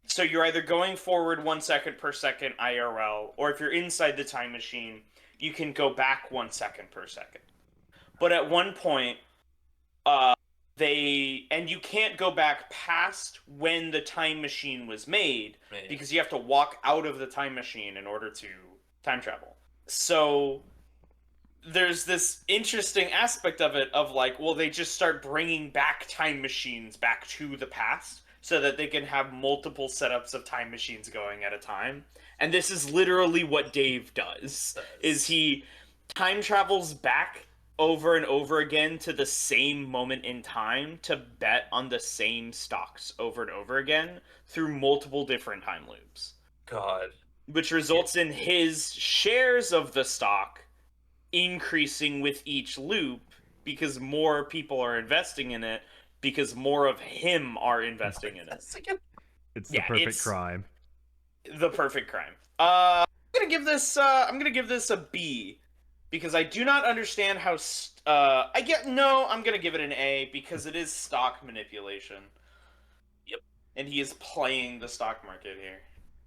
So you're either going forward 1 second per second IRL, or if you're inside the time machine, you can go back 1 second per second. But at one point, you can't go back past when the time machine was made, because you have to walk out of the time machine in order to time travel. So there's this interesting aspect of it of like, well, they just start bringing back time machines back to the past so that they can have multiple setups of time machines going at a time. And this is literally what Dave does. Is he time travels back over and over again to the same moment in time to bet on the same stocks over and over again through multiple different time loops. God. which results in his shares of the stock increasing with each loop because more people are investing in it because more of him are investing in it. It's the Yeah, perfect it's crime. the perfect crime. I'm gonna give this a B because I do not understand how. I'm gonna give it an A because it is stock manipulation. Yep. And he is playing the stock market here.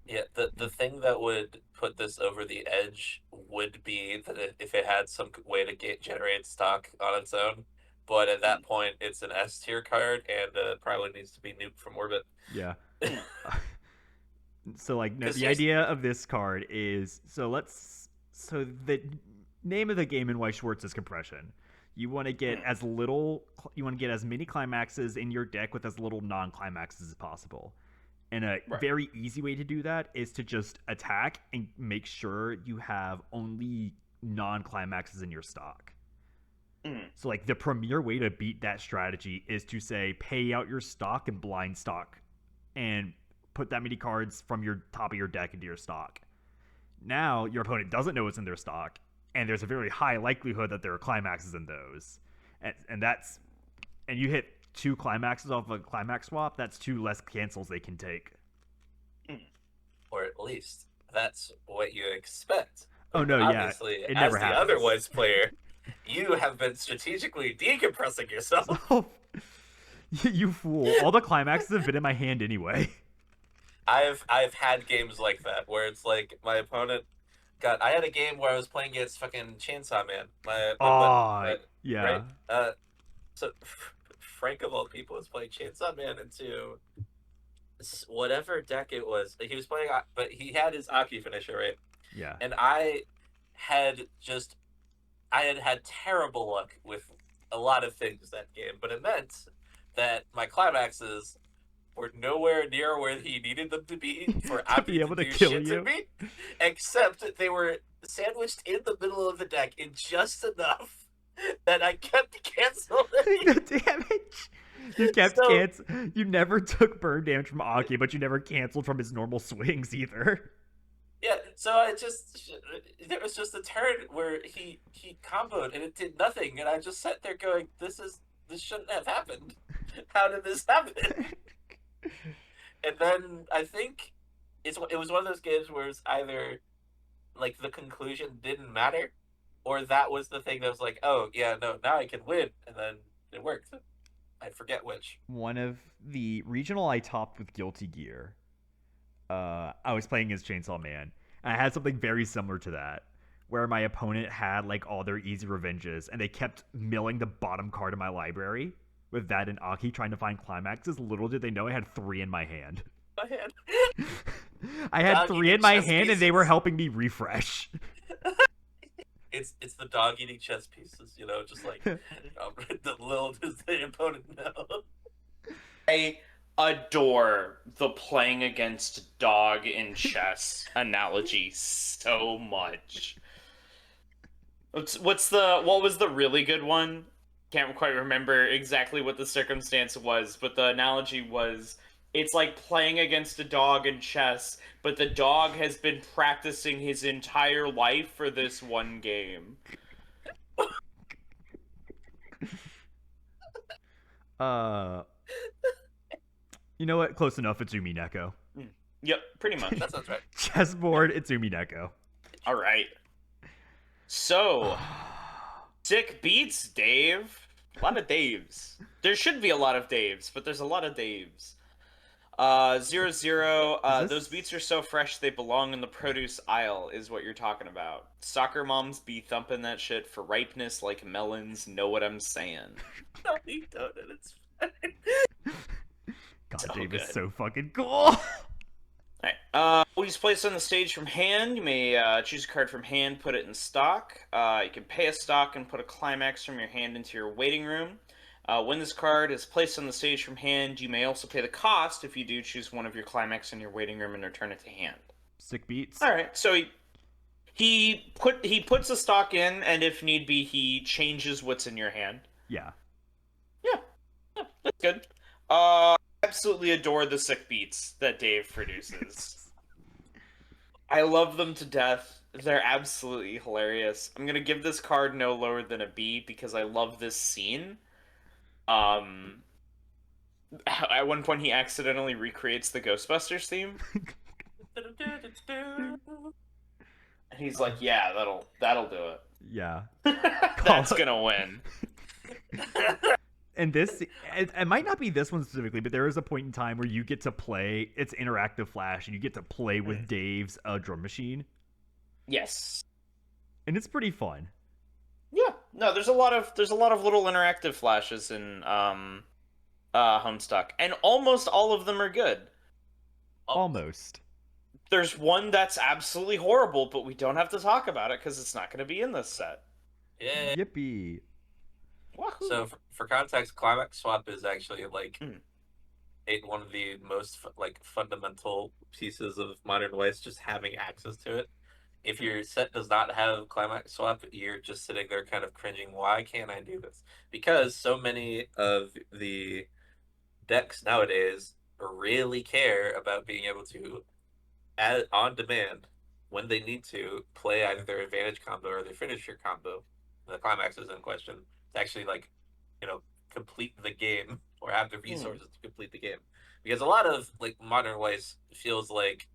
Yeah, the thing that would put this over the edge would be that if it had some way to generate stock on its own, but at that point it's an S tier card and probably needs to be nuked from orbit. Yeah. So like no, 'Cause the idea of this card is so the name of the game in Weiss Schwarz is compression. You want to get you want to get as many climaxes in your deck with as little non-climaxes as possible. And a very easy way to do that is to just attack and make sure you have only non-climaxes in your stock. So like the premier way to beat that strategy is to say pay out your stock and blind stock and put that many cards from your top of your deck into your stock. Now your opponent doesn't know what's in their stock, and there's a very high likelihood that there are climaxes in those. And you hit 2 climaxes off of a climax swap, that's 2 less cancels they can take. Or at least that's what you expect. Oh no, obviously, yeah. It as never the happens. otherwise player, you have been strategically decompressing yourself. You fool. All the climaxes have been in my hand anyway. I've had games like that where it's like my opponent I had a game where I was playing against fucking Chainsaw Man. Yeah. Right? So Frank of all people was playing Chainsaw Man into whatever deck it was. He was playing, but he had his Aki finisher, right? Yeah. And I had terrible luck with a lot of things that game, but it meant that my climaxes were nowhere near where he needed them to be for to be able to kill you. Me, except they were sandwiched in the middle of the deck in just enough that I kept canceling the damage. You kept You never took burn damage from Aki, but you never canceled from his normal swings either. Yeah, so there was just a turn where he comboed and it did nothing, and I just sat there going, this shouldn't have happened. How did this happen? And then I think it was one of those games where it's either like the conclusion didn't matter, or that was the thing that was like, oh yeah, no, now I can win, and then it worked. I forget which. One of the regional I topped with Guilty Gear. I was playing as Chainsaw Man, and I had something very similar to that, where my opponent had like all their easy revenges, and they kept milling the bottom card of my library with that and Aki trying to find climaxes. Little did they know I had 3 in my hand. I had 3 in my hand, and they were helping me refresh. It's the dog eating chess pieces, just like the little does the opponent know. I adore the playing against dog in chess analogy so much. What was the really good one? Can't quite remember exactly what the circumstance was, but the analogy was it's like playing against a dog in chess, but the dog has been practicing his entire life for this one game. You know what? Close enough. It's Umi Neko. Yep, pretty much. That sounds right. Chessboard, it's Umi Neko. All right. So, sick beats, Dave. A lot of Daves. There should be a lot of Daves, but there's a lot of Daves. 0-0. Those beats are so fresh they belong in the produce aisle, is what you're talking about. Soccer moms be thumping that shit for ripeness like melons. Know what I'm saying? No, you don't. It's fine. God, So Dave is good. so fucking cool. Alright, always placed on the stage from hand. You may choose a card from hand, put it in stock. You can pay a stock and put a climax from your hand into your waiting room. When this card is placed on the stage from hand, you may also pay the cost if you do choose one of your climax in your waiting room and return it to hand. Sick beats. Alright, so he puts a stock in, and if need be, he changes what's in your hand. Yeah. Yeah, that's good. Absolutely adore the sick beats that Dave produces. I love them to death. They're absolutely hilarious. I'm gonna give this card no lower than a B because I love this scene. Um, at one point he accidentally recreates the Ghostbusters theme, and he's like, "Yeah, that'll do it. Yeah. That's gonna win." And this, it might not be this one specifically, but there is a point in time where you get to play. It's interactive Flash, and you get to play with Dave's drum machine, Yes. and it's pretty fun. Yeah. No, there's a lot of little interactive flashes in Homestuck, and almost all of them are good. Almost. There's one that's absolutely horrible, but we don't have to talk about it because it's not going to be in this set. Yeah. Yippee. Wahoo. So for context, Climax Swap is actually like Mm. one of the most like fundamental pieces of modern Weiss, just having access to it. If your set does not have Climax Swap, you're just sitting there kind of cringing, why can't I do this? Because so many of the decks nowadays really care about being able to add on demand when they need to play either their advantage combo or their finisher combo. The climax is in question to actually like, complete the game or have the resources to complete the game. Because a lot of like modern Weiss feels like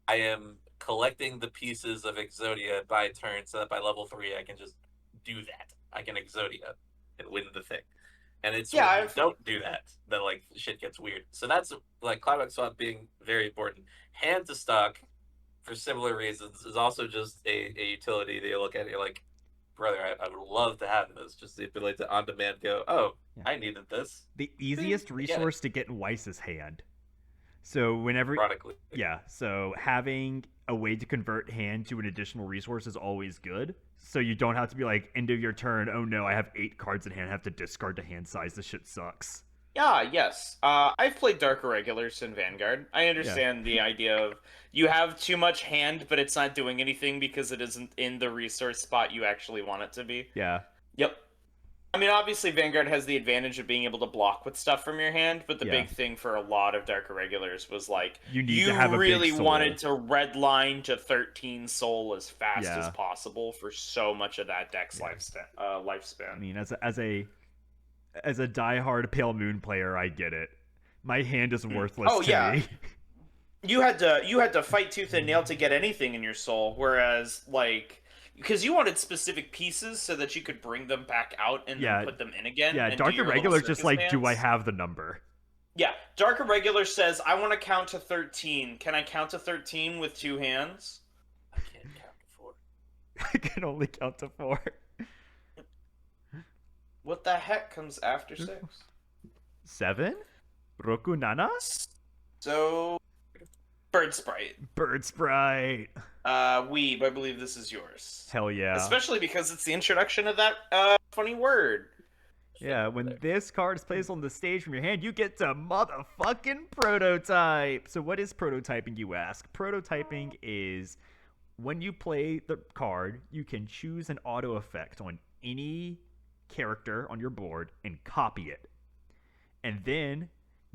I am collecting the pieces of Exodia by turn so that by level 3 I can just do that. I can Exodia and win the thing. And it's when you don't do that like shit gets weird. So that's like Climax Swap being very important. Hand to stock, for similar reasons, is also just a utility that you look at and you're like, brother, I would love to have this. Just the ability to on demand go, oh, yeah. I needed this. The easiest resource to get in Weiss's hand. So whenever, ironically, yeah. So having a way to convert hand to an additional resource is always good. So you don't have to be like, end of your turn, oh no, I have 8 cards in hand, I have to discard to hand size. This shit sucks. Yeah, yes. I've played Dark Irregulars in Vanguard. I understand the idea of you have too much hand, but it's not doing anything because it isn't in the resource spot you actually want it to be. Yeah. Yep. I mean, obviously, Vanguard has the advantage of being able to block with stuff from your hand, but the big thing for a lot of Dark Irregulars was like, you to have a really big soul. wanted to redline to 13 soul as fast as possible for so much of that deck's lifespan. I mean, as a diehard Pale Moon player, I get it. My hand is worthless to me. You had to fight tooth and nail to get anything in your soul, whereas like because you wanted specific pieces so that you could bring them back out and then put them in again. Yeah, and Dark Irregular just like, dance. do I have the number? Yeah, Dark Irregular says, I want to count to 13. Can I count to 13 with 2 hands? I can't count to 4. I can only count to 4. What the heck comes after 6? 7? Roku Nana? So, Bird Sprite. Bird Sprite. Weeb, I believe this is yours. Hell yeah. Especially because it's the introduction of that funny word. Yeah, when this card is placed on the stage from your hand, you get to motherfucking prototype. So what is prototyping, you ask? Prototyping is when you play the card, you can choose an auto effect on any character on your board and copy it. And then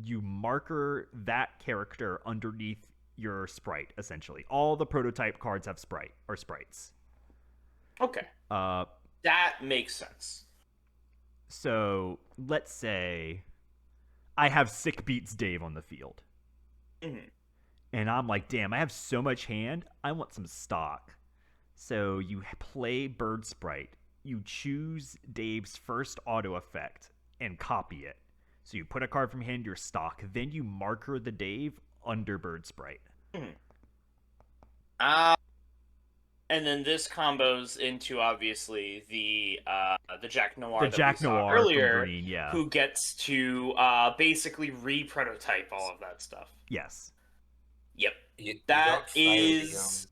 you marker that character underneath your sprite, essentially. All the prototype cards have sprites. Okay. That makes sense. So let's say I have Sick Beats Dave on the field. Mm-hmm. And I'm like, damn, I have so much hand. I want some stock. So you play Bird Sprite. You choose Dave's first auto effect and copy it. So you put a card from hand to your stock. Then you marker the Dave under Bird Sprite. Mm-hmm. And then this combos into obviously the Jack Noir that we saw earlier, from Green, who gets to basically re-prototype all of that stuff. Yes. Yep. That is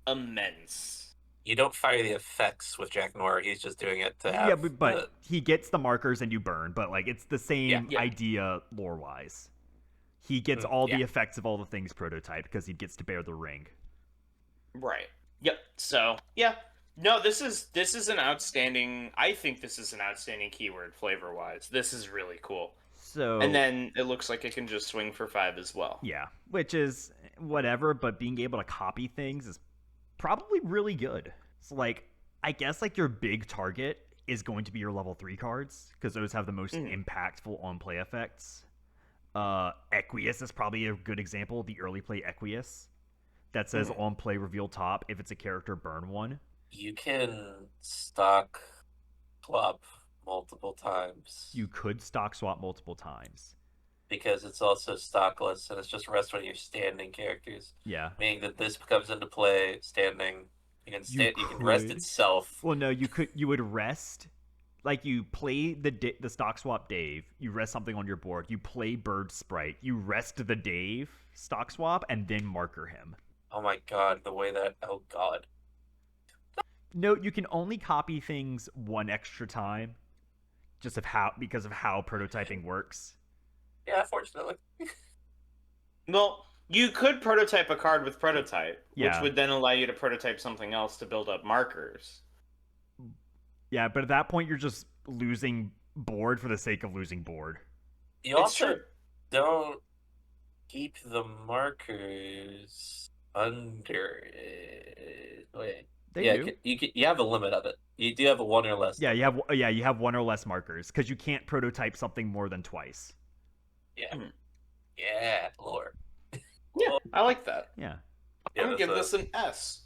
immense. You don't fire the effects with Jack Noir. He's just doing it to have... Yeah, but he gets the markers and you burn. But like it's the same idea lore-wise. He gets all the effects of all the things prototyped because he gets to bear the ring. Right. Yep. So, yeah. No, this is an outstanding... I think this is an outstanding keyword flavor-wise. This is really cool. So... And then it looks like it can just swing for 5 as well. Yeah, which is... whatever, but being able to copy things is probably really good. So like, I guess like your big target is going to be your level 3 cards because those have the most impactful on play effects. Equius is probably a good example. The early play Equius that says on play reveal top if it's a character burn 1. You can stock swap multiple times. You could stock swap multiple times. Because it's also stockless and it's just rest one of your standing characters. Yeah. Meaning that this comes into play standing. You can rest itself. Well, no, you would rest. Like you play the stock swap Dave, you rest something on your board. You play Bird Sprite, you rest the Dave stock swap, and then marker him. Oh my god, the way that oh god. Note you can only copy things one extra time, because of how prototyping works. Yeah, fortunately. Well, you could prototype a card with prototype, Yeah. which would then allow you to prototype something else to build up markers. Yeah, but at that point you're just losing board for the sake of losing board. You also don't keep the markers under it. Wait. They do. You have a limit of it. You do have a 1 or less. Yeah, you have 1 or less markers because you can't prototype something more than twice. Yeah. Yeah, lore. Yeah, I like that. Yeah. I'm gonna give this an S.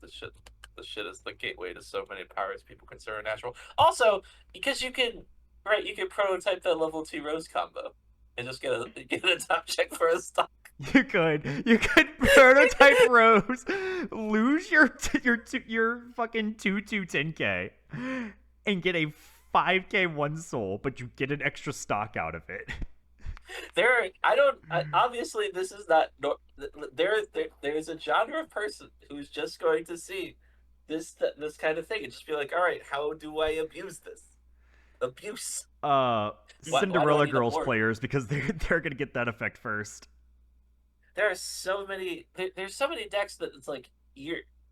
This shit is the gateway to so many powers people consider natural. Also, because you can prototype that level 2 Rose combo and just get a top check for a stock. You could prototype Rose, lose your fucking 2/2 10k, and get a 5k 1 soul, but you get an extra stock out of it. Obviously this is not there's a genre of person who's just going to see this kind of thing and just be like, all right, how do I abuse this? Abuse. Cinderella Girls players, because they're gonna get that effect first. There's so many decks that it's like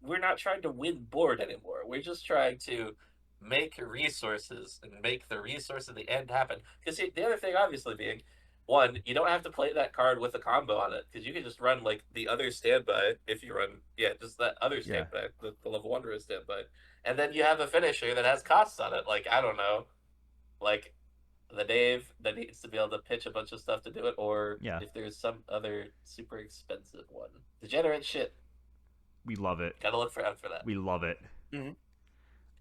we're not trying to win board anymore. We're just trying to make resources and make the resource at the end happen. Because the other thing, obviously, being one, you don't have to play that card with a combo on it because you can just run like the other standby if you run just that other standby, the level 1 Rose standby, and then you have a finisher that has costs on it. Like I don't know, like the Dave that needs to be able to pitch a bunch of stuff to do it, or if there's some other super expensive one. Degenerate shit. We love it. Gotta look out for that. We love it. Mm-hmm.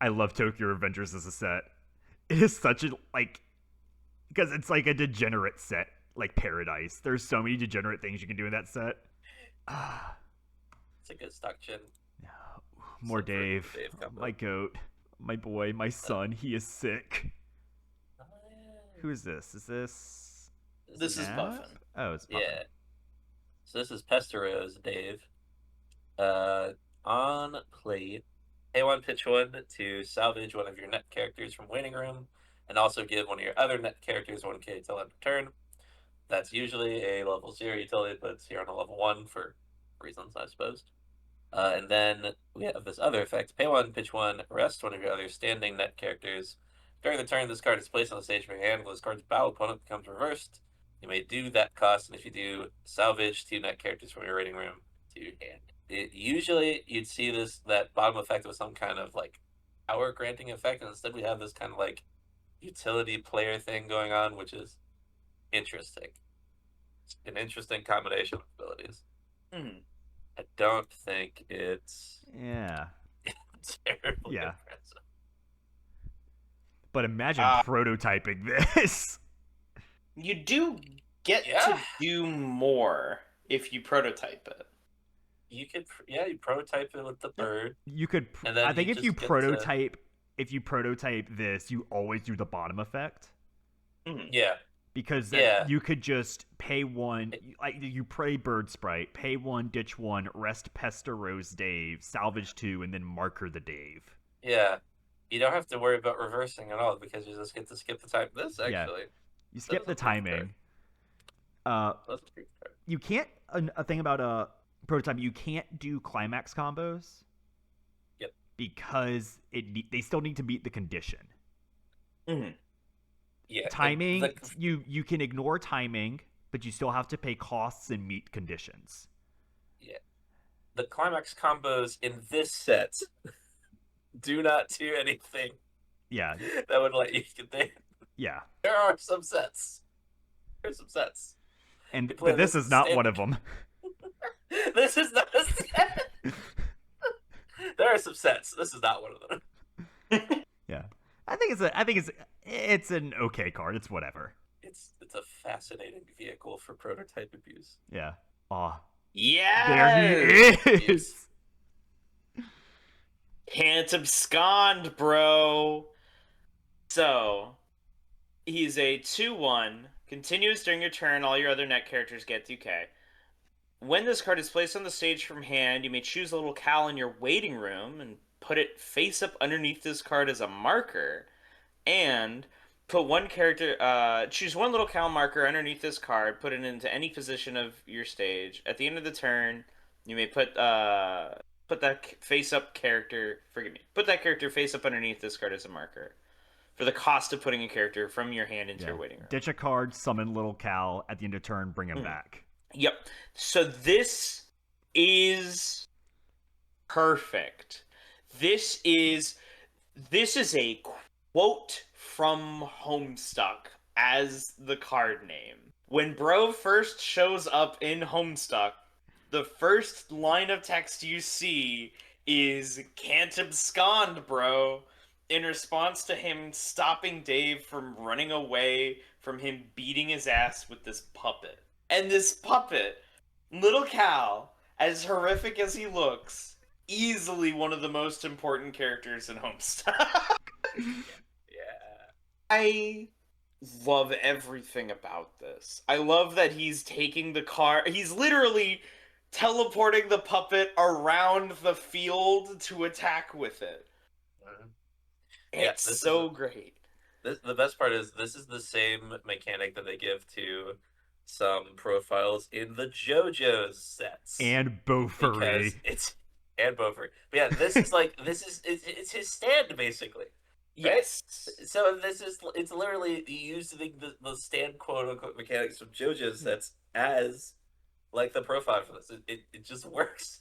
I love Tokyo Revengers as a set. It is such a because it's like a degenerate set, like Paradise. There's so many degenerate things you can do in that set. It's a good stock chin. More Dave my goat, my boy, my son. He is sick. Who is this? Is this? This is Puffin. Oh, it's Puffin. Yeah. So this is Pesteros, Dave. On play, pay 1, pitch 1 to salvage one of your net characters from waiting room, and also give one of your other net characters 1k till end of turn. That's usually a level 0 utility, but it's here on a level 1 for reasons, I suppose. And then we have this other effect. Pay 1, pitch 1, rest one of your other standing net characters. During the turn, this card is placed on the stage from your hand. When this card's battle opponent becomes reversed, you may do that cost, and if you do, salvage 2 net characters from your rating room to your hand. Usually, you'd see that bottom effect with some kind of like power granting effect, and instead we have this kind of like utility player thing going on, which is interesting. It's an interesting combination of abilities. I don't think it's terribly impressive. But imagine prototyping this. You do get to do more if you prototype it. You could, you prototype it with the bird. You could. I think if you prototype this, you always do the bottom effect. Yeah. Because you could just pay 1, like you play Bird Sprite, pay 1, ditch 1, rest Pesteros Dave, salvage 2, and then marker the Dave. Yeah. You don't have to worry about reversing at all because you just get to skip the time. This actually. You skip the timing. You can't. A thing about prototype, you can't do climax combos. Yep. Because they still need to meet the condition. Yeah. Timing. You can ignore timing, but you still have to pay costs and meet conditions. the climax combos in this set do not do anything Yeah, that would let you get there. yeah. There are some sets. There's some sets. You play But this is not one of them. This is not a set. There are some sets. This is not one of them. Yeah, I think it's an okay card. It's whatever. It's a fascinating vehicle for prototype abuse. Yeah. Aw. Yeah. There he is. Can't abscond, bro. So, he's a 2/1. Continues during your turn. All your other net characters get 2k. When this card is placed on the stage from hand, you may choose a little Cal in your waiting room and put it face up underneath this card as a marker. And put one character, choose one little Cal marker underneath this card, put it into any position of your stage. At the end of the turn, you may put that face up character, put that character face up underneath this card as a marker. For the cost of putting a character from your hand into your waiting room. Ditch a card, summon little Cal. At the end of turn, bring him back. Yep. So this is perfect. This is a quote from Homestuck as the card name. When Bro first shows up in Homestuck, the first line of text you see is "Can't abscond, bro," in response to him stopping Dave from running away from him beating his ass with this puppet. And this puppet, little Cal, as horrific as he looks, easily one of the most important characters in Homestuck. Yeah. I love everything about this. I love that he's taking the car. He's literally teleporting the puppet around the field to attack with it. It's so great. The best part is this is the same mechanic that they give to some profiles in the JoJo's sets. And Beaufort. And Beaufort. But yeah, this is it's his stand basically. Right? Yes. So it's literally using the stand quote unquote mechanics from JoJo's sets as like the profile for this. It just works.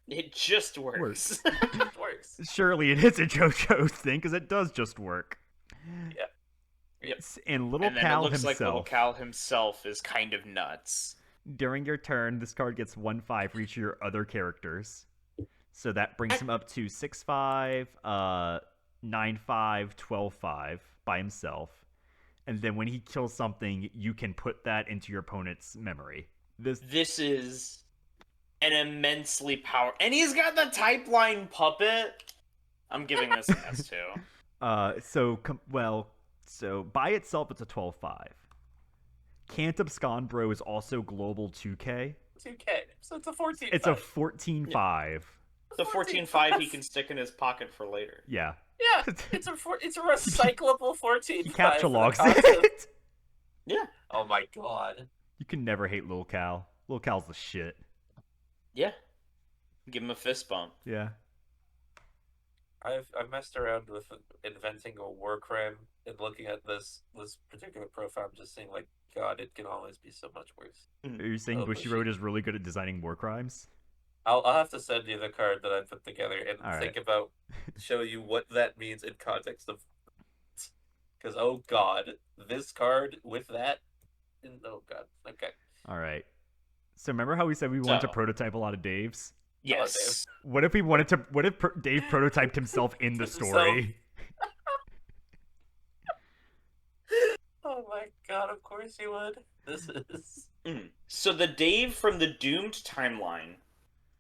It just works. It works. Surely it is a JoJo thing because it does just work. Yeah. Yep. And little And then Cal it looks himself. like little Cal himself is kind of nuts. During your turn, this card gets 1/5 for each of your other characters. So that brings him up to 6/5, 9/5, 12/5 by himself. And then when he kills something, you can put that into your opponent's memory. This is an immensely powerful... And he's got the type line puppet. I'm giving this an S2. So by itself, it's a 12/5. Can't abscond, bro, is also global 2K. 2K. So it's a 14. It's a 14/5. The 14/5 he can stick in his pocket for later. Yeah. Yeah, it's a recyclable 14. He capture logs it. Yeah. Oh my god. You can never hate Lil Cal. Lil Cal's the shit. Yeah. Give him a fist bump. Yeah. I've messed around with inventing a war crime and looking at this particular profile. I'm just saying, like, God, it can always be so much worse. Are you saying Bushiroad is really good at designing war crimes? I'll have to send you the card that I put together and think about, show you what that means in context of. Because oh god, this card with that, oh god, okay. All right. So remember how we said we wanted to prototype a lot of Daves? Yes. What if Dave prototyped himself in the story? Oh my god, of course you would. This is... So the Dave from the Doomed timeline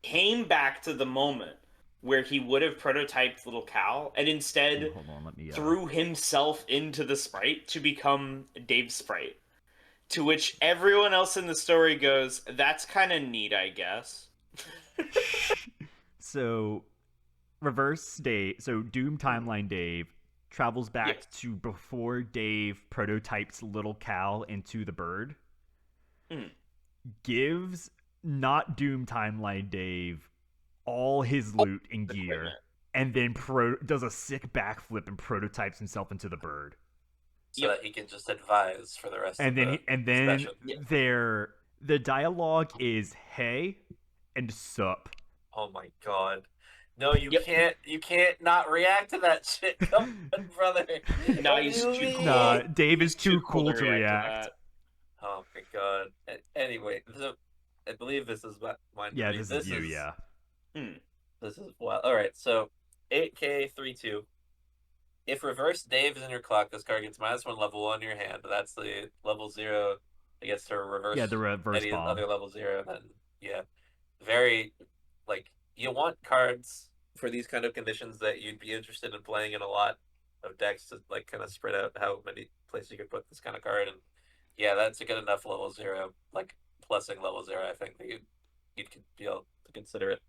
came back to the moment where he would have prototyped little Cal and instead threw himself into the sprite to become Dave's sprite. To which everyone else in the story goes, that's kind of neat, I guess. So, reverse Dave. So, Doom Timeline Dave travels back to before Dave prototypes little Cal into the bird. Gives not Doom Timeline Dave all his loot and gear, and then does a sick backflip and prototypes himself into the bird. So that he can just advise for the rest of the session. The dialogue is hey and sup Oh my god. No, you Yep. can't. You can't not react to that shit. Come on, brother. No, What he's do you too mean? cool. Nah, Dave is He's too cool to to react. that. Oh my god. Anyway, so I believe this is mine to Yeah, read. this is you. Yeah. This is wild. All right, so 8K32. If reverse Dave is in your clock, this card gets -1 level on your hand. That's the level 0. It gets to reverse Yeah, the reverse any bomb. other level 0. And then, yeah, very, like, you want cards for these kind of conditions that you'd be interested in playing in a lot of decks to, like, kind of spread out how many places you could put this kind of card. And, yeah, that's a good enough level 0, like, plussing level 0, I think, that you'd be able to consider it.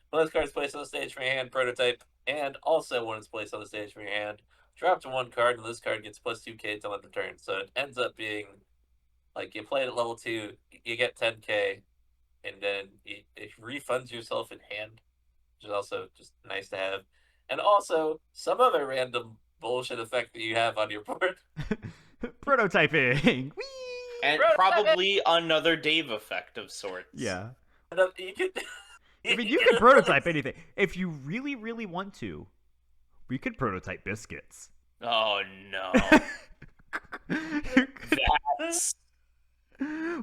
When this card is placed on the stage from your hand, prototype, and also when it's placed on the stage from your hand, drop to 1 card, and this card gets plus 2k till end of turn. So it ends up being like you play it at level 2, you get 10k, and then it refunds yourself in hand, which is also just nice to have. And also some other random bullshit effect that you have on your board. Prototyping. Whee! And Prototyping! probably another Dave effect of sorts. Yeah. You can. I mean, you can prototype anything if you really, really want to. We could prototype biscuits. Oh no. That's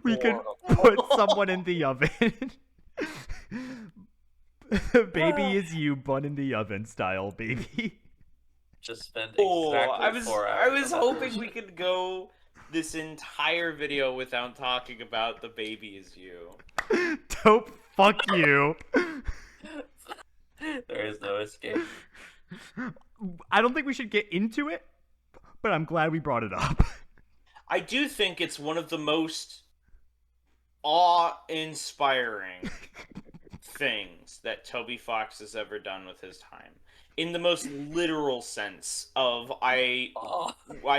We could put someone in the oven. Baby is you, bun in the oven style, baby. Just spend cool. exactly 4 hours. I was hoping we could go this entire video without talking about the baby is you. Dope, fuck you. There is no escape. I don't think we should get into it, but I'm glad we brought it up. I do think it's one of the most awe-inspiring things that Toby Fox has ever done with his time. In the most literal sense of I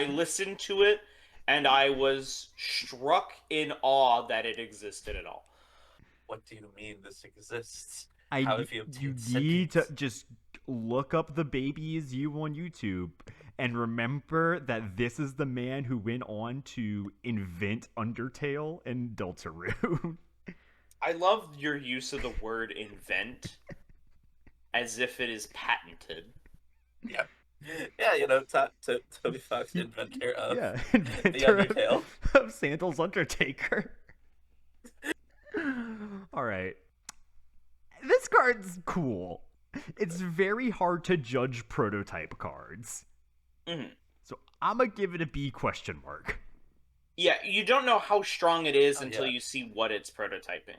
listened to it and I was struck in awe that it existed at all. What do you mean this exists? You need to just look up the baby is you on YouTube and remember that this is the man who went on to invent Undertale and Deltarune. I love your use of the word invent as if it is patented. Yeah. Yeah, you know, Toby Fox, inventor of inventor the Undertale. of Sandel's Undertaker. All right. This card's cool. It's very hard to judge prototype cards. Mm-hmm. So I'm going to give it a B question mark. Yeah, you don't know how strong it is until you see what it's prototyping.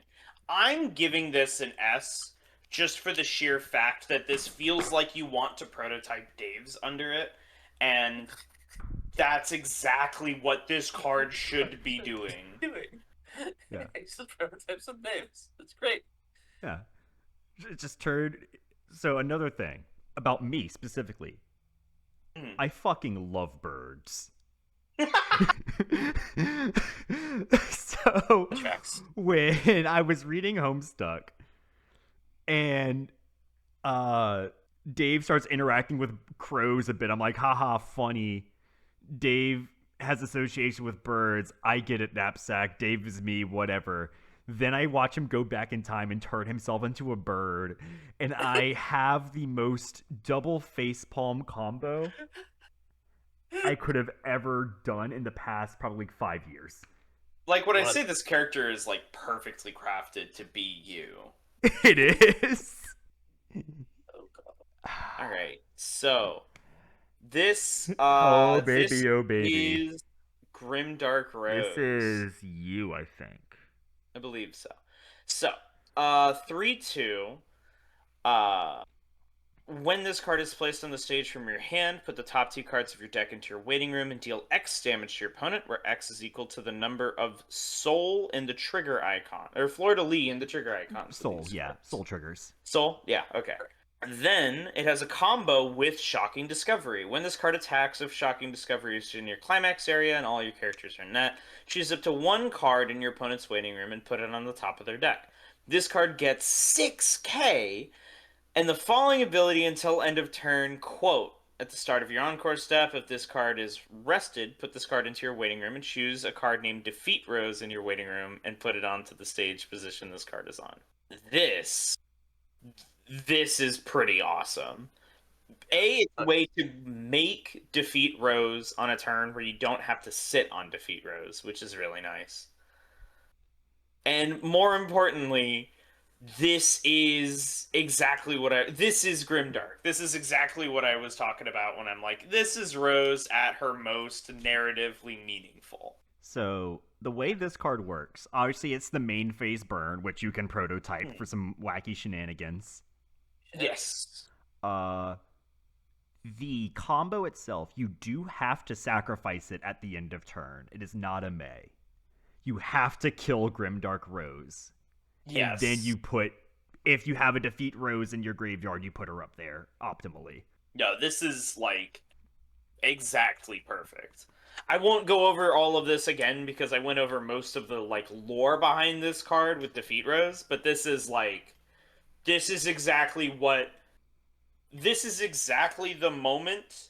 I'm giving this an S just for the sheer fact that this feels like you want to prototype Dave's under it, and that's exactly what this card should be doing. Yeah. It's the prototypes of Dave's. It's great. Yeah. It just turned... So another thing about me specifically. I fucking love birds. So when I was reading Homestuck and Dave starts interacting with crows a bit, I'm like, haha, funny. Dave has association with birds. I get it, knapsack. Dave is me, whatever. Then I watch him go back in time and turn himself into a bird, and I have the most double facepalm combo I could have ever done in the past probably 5 years. Like, when I say this character is, like, perfectly crafted to be you. It is. Oh, God. Alright, so... This, oh, baby, this oh, baby. is Grimdark Rose. This is you, I think. I believe so. So, 3/2. When this card is placed on the stage from your hand, put the top 2 cards of your deck into your waiting room and deal X damage to your opponent, where X is equal to the number of soul in the trigger icon. Or fleur-de-lis in the trigger icon. Soul, yeah. Soul triggers. Soul? Yeah, okay. Then, it has a combo with Shocking Discovery. When this card attacks, if Shocking Discovery is in your climax area and all your characters are in that, choose up to 1 card in your opponent's waiting room and put it on the top of their deck. This card gets 6k, and the following ability until end of turn, quote, at the start of your encore step, if this card is rested, put this card into your waiting room and choose a card named Defeat Rose in your waiting room and put it onto the stage position this card is on. This this is pretty awesome. It's a way to make defeat Rose on a turn where you don't have to sit on defeat Rose, which is really nice. And more importantly, this is exactly this is Grimdark. This is exactly what I was talking about when I'm like, this is Rose at her most narratively meaningful. So the way this card works, obviously it's the main phase burn, which you can prototype for some wacky shenanigans. Yes. The combo itself, you do have to sacrifice it at the end of turn. It is not a May. You have to kill Grimdark Rose. Yes. And then you put, if you have a defeat Rose in your graveyard, you put her up there optimally. No, this is like exactly perfect. I won't go over all of this again because I went over most of the like lore behind this card with defeat Rose, but this is exactly the moment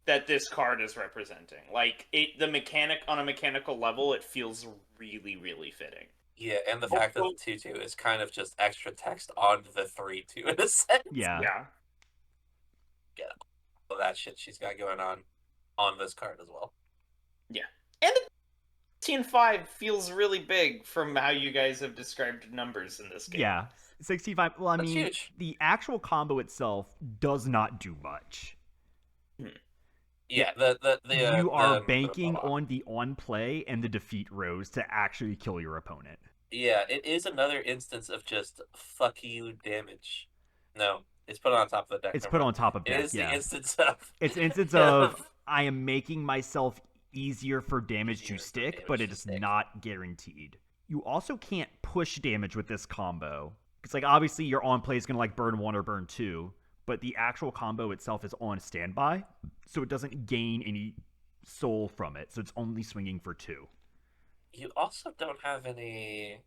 that this card is representing. Like the mechanic on a mechanical level, it feels really, really fitting. Yeah, and the fact that the 2/2 is kind of just extra text on the 3/2 in a sense. Yeah. All that shit she's got going on this card as well. Yeah. And the 16-5 feels really big from how you guys have described numbers in this game. Yeah. 65. Well, I That's mean, huge. The actual combo itself does not do much. Yeah, you are banking on the on play and the defeat Rose to actually kill your opponent. Yeah, it is another instance of just fuck you damage. No, it's put on top of the deck. It's put on top of deck. It is yeah. the instance of. It's an instance of I am making myself easier for damage to stick, but it is not guaranteed. You also can't push damage with this combo. It's like obviously your on play is gonna like burn 1 or burn 2. But the actual combo itself is on standby, so it doesn't gain any soul from it. So it's only swinging for 2. You also don't have any,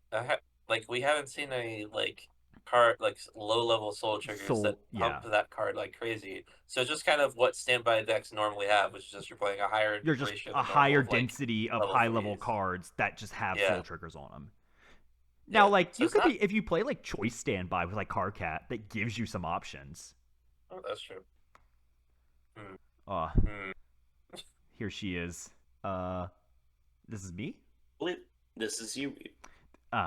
like we haven't seen any like card like low level soul triggers that pump that card like crazy. So it's just kind of what standby decks normally have, which is just you're playing a higher. You're just a higher density of high level cards that just have soul triggers on them. Now, like so you could be if you play like choice standby with like Carcat, that gives you some options. Oh, that's true. Here she is. This is me? This is you.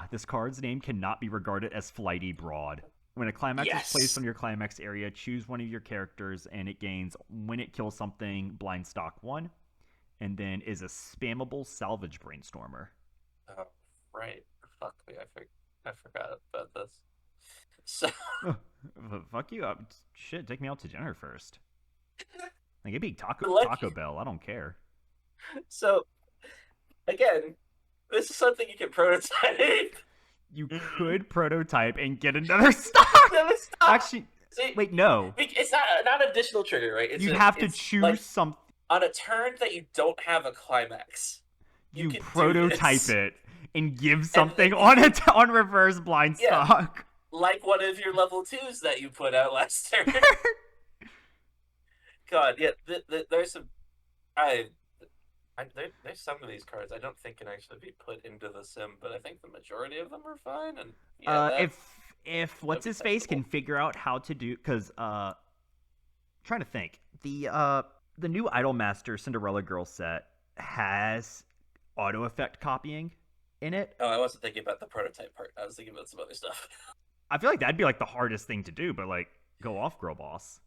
This card's name cannot be regarded as Flighty Broad. When a climax is placed on your climax area, choose one of your characters, and it gains, when it kills something, blind stock 1, and then is a spammable salvage brainstormer. Oh, right. Fuck me, I forgot about this. So fuck you up. Shit, take me out to dinner first. Like it'd be Taco Bell. I don't care. So again, this is something you can prototype. You could prototype and get another stock. Actually, wait, no. It's not an additional trigger, right? You'd have to choose like, something on a turn that you don't have a climax. You prototype it and give something on reverse blind stock. Like one of your level 2s that you put out last turn. God, yeah, there's some. There's some of these cards I don't think can actually be put into the sim, but I think the majority of them are fine. And if what's his face can figure out how to do, because trying to think, the new Idolmaster Cinderella Girl set has auto effect copying in it. Oh, I wasn't thinking about the prototype part. I was thinking about some other stuff. I feel like that'd be like the hardest thing to do, but like go off, girl boss.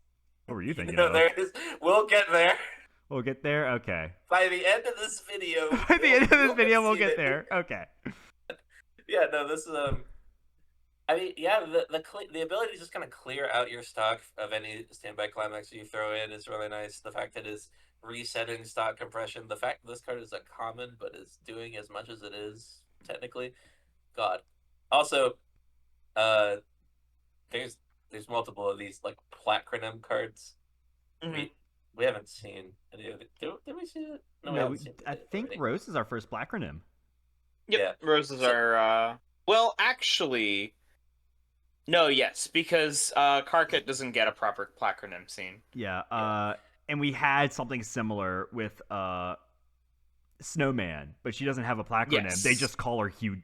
What were you thinking? No, there is. We'll get there. We'll get there. Okay. By the end of this video. We'll get there. Okay. Yeah. No. This is I mean, yeah. The ability to just kind of clear out your stock of any standby climax you throw in is really nice. The fact that it's resetting stock compression. The fact that this card is a common but is doing as much as it is technically. God. Also, there's multiple of these like platinum cards. Mm-hmm. We haven't seen any of it. Did we see it? No, we haven't seen it. I think Rose is our first platinum. Yep. Yeah, Roses are. Well, actually, no. Yes, because Carcat doesn't get a proper platinum scene. Yeah. And we had something similar with Snowman, but she doesn't have a platinum. Yes. They just call her Hugh.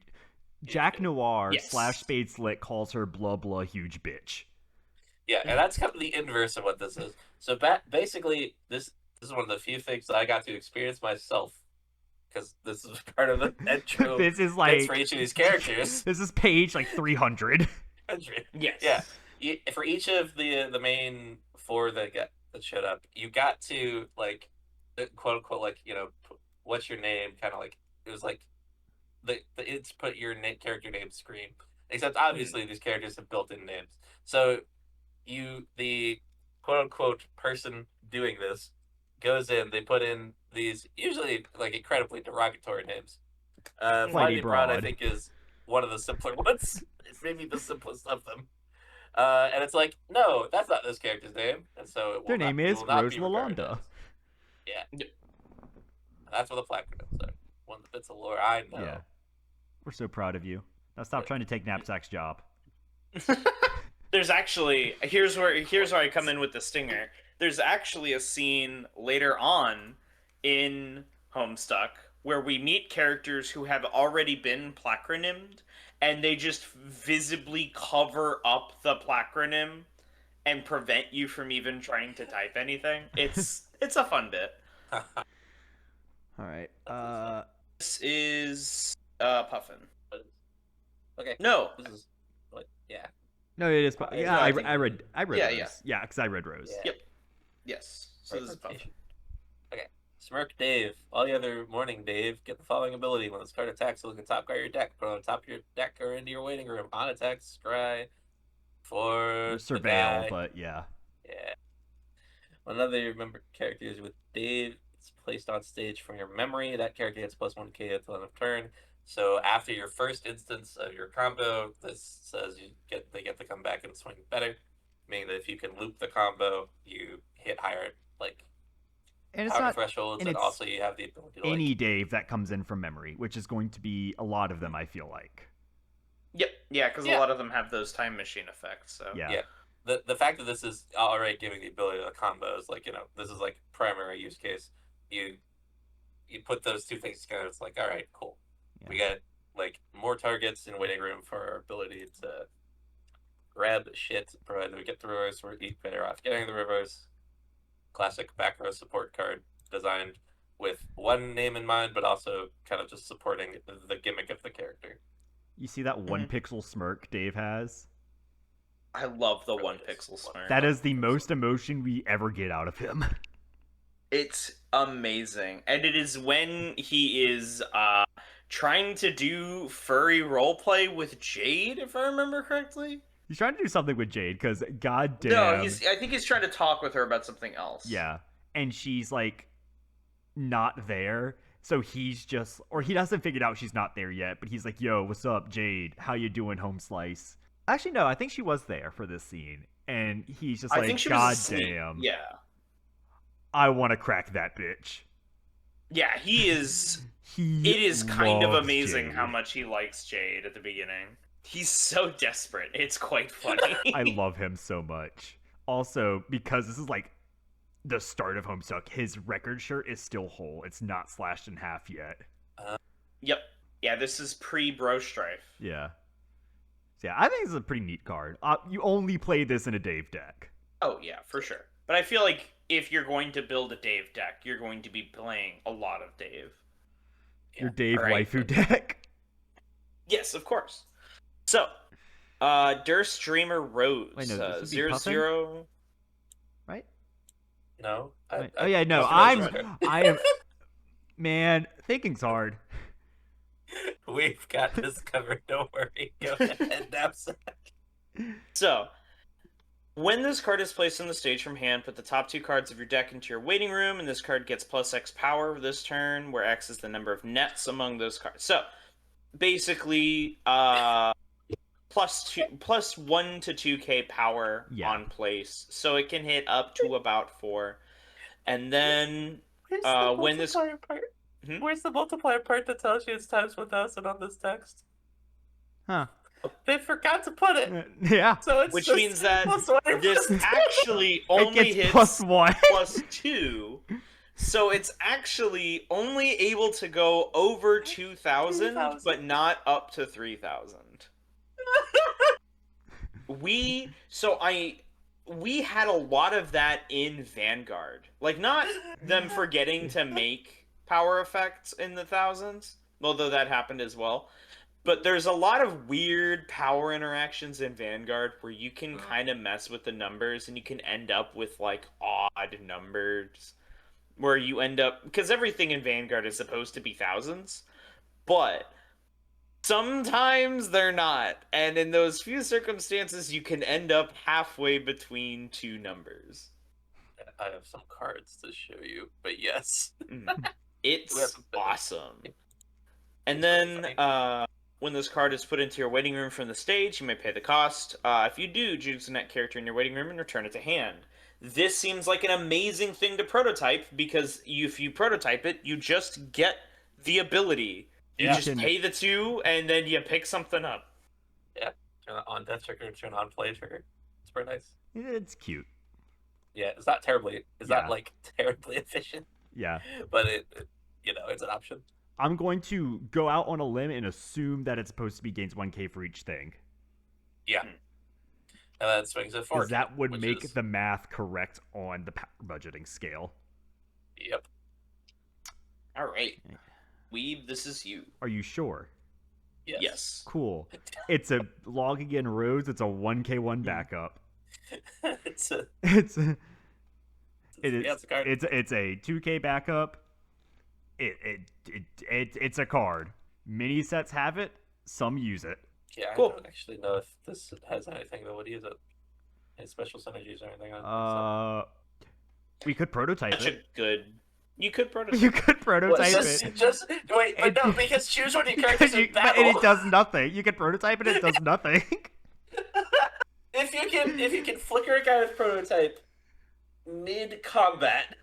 Jack Noir Yes. / Spade Slick calls her blah blah huge bitch. Yeah, and that's kind of the inverse of what this is. So basically, this is one of the few things that I got to experience myself, because this is part of the intro. This is bits like for each of these characters. This is page like 300. Yes. Yeah. For each of the main 4 that showed up, you got to like, quote unquote, like, what's your name? Kind of like it was like it's put your character name screen. Except obviously these characters have built-in names. So the quote unquote person doing this goes in. They put in these usually like incredibly derogatory names. Mighty Broad, I think, is one of the simpler ones. It's maybe the simplest of them. And it's like, no, that's not this character's name, and so Their name is Rose Lalonda. Yeah, that's what the placardums are. One of the bits of lore I know. Yeah, we're so proud of you. Now stop trying to take Knapsack's job. There's actually here's where I come in with the stinger. There's actually a scene later on in Homestuck where we meet characters who have already been placronymed, and they just visibly cover up the placronym and prevent you from even trying to type anything. It's a fun bit. All right. This is Puffin. Okay. No. This is what? Yeah. No, it is. Yeah, no, I I think- read Yeah, Rose. yeah. Yeah, because I read Rose. Yeah. Yep. Yes. So this is Puffin. Okay. Smirk Dave. All the other morning Dave, get the following ability. When this card attacks, look at the top card of your deck. Put it on top of your deck or into your waiting room. On attack, scry for Surveil, the guy. but yeah. Yeah. One of the member characters with Dave is placed on stage from your memory. That character gets +1k until end of turn. So after your first instance of your combo, this says they get to come back and swing better. Meaning that if you can loop the combo, you hit higher And it's power not thresholds, and it's also you have the ability to any Dave that comes in from memory, which is going to be a lot of them, I feel like. Yep. Yeah, because Yeah. a lot of them have those time machine effects. So Yeah. Yeah. The fact that this is already giving the ability to combos, like, this is like primary use case. You put those two things together, it's like, all right, cool. Yeah. We got like more targets in waiting room for our ability to grab shit, provided we get the reverse. We're better off getting the reverse. Classic back row support card designed with one name in mind, but also kind of just supporting the gimmick of the character. You see that one pixel smirk Dave has? I love the Really one is. pixel smirk. That is the most emotion we ever get out of him. It's amazing. And it is when he is trying to do furry roleplay with Jade, if I remember correctly. He's trying to do something with Jade, because goddamn. No, I think he's trying to talk with her about something else. Yeah. And she's like not there. So he's just, or he hasn't figured out she's not there yet, but he's like, yo, what's up, Jade? How you doing, home slice? Actually, no, I think she was there for this scene. And he's just I like, think she was god asleep. damn. Yeah. I want to crack that bitch. Yeah, he is. He It is kind of loves amazing Jade. how much he likes Jade at the beginning. He's so desperate. It's quite funny. I love him so much. Also, because this is like the start of Homestuck, his record shirt is still whole. It's not slashed in half yet. Yep. Yeah, this is pre-Bro Strife. Yeah. So yeah, I think this is a pretty neat card. You only play this in a Dave deck. Oh, yeah, for sure. But I feel like if you're going to build a Dave deck, you're going to be playing a lot of Dave. Your Dave Alright. waifu deck. Yes, of course. So, Durst Dreamer Rose. Wait, no, this would be 0 Puffin? 0. Right? No? Oh yeah, no, I am. Man, thinking's hard. We've got this covered. Don't worry. Go ahead, Knapsack. So, when this card is placed on the stage from hand, put the top 2 cards of your deck into your waiting room, and this card gets +X power this turn, where X is the number of nets among those cards. So, basically, +1 to 2k power Yeah. on place, so it can hit up to about 4. And then when this multiplier part? Hmm? Where's the multiplier part that tells you it's times 1,000 on this text? Huh. They forgot to put it. Yeah. So it's which just means that +1 this actually It only gets hits +1. +2, So it's actually only able to go over 2,000, 2,000. but not up to 3,000. We had a lot of that in Vanguard. Like, not them forgetting to make power effects in the thousands, although that happened as well. But there's a lot of weird power interactions in Vanguard where you can kind of mess with the numbers and you can end up with like odd numbers where you end up, because everything in Vanguard is supposed to be thousands, but sometimes they're not. And in those few circumstances, you can end up halfway between two numbers. I have some cards to show you, but yes. It's awesome. And then, when this card is put into your waiting room from the stage, you may pay the cost. If you do, choose a net character in your waiting room and return it to hand. This seems like an amazing thing to prototype, because if you prototype it, you just get the ability. You just pay the 2, and then you pick something up. Yeah, turn on death trigger, turn on play trigger. It's pretty nice. It's cute. Yeah, it's not terribly. It's not like terribly efficient. Yeah, but it it's an option. I'm going to go out on a limb and assume that it's supposed to be gains 1k for each thing. Yeah. And then swings it forward. That would make the math correct on the power budgeting scale. Yep. All right. Weeb, this is you. Are you sure? Yes. Cool. It's a log again Rose. It's a 1k1 backup. It's a 2k backup. It's a card. Mini sets have it. Some use it. Yeah, I don't actually know if this has anything that would use it. Any special synergies or anything on it. We could prototype it. You could prototype. You could prototype it. Just wait, but no, because choose one of your characters in battle. And it does nothing. You can prototype it. It does nothing. If you can flicker a guy with prototype mid combat.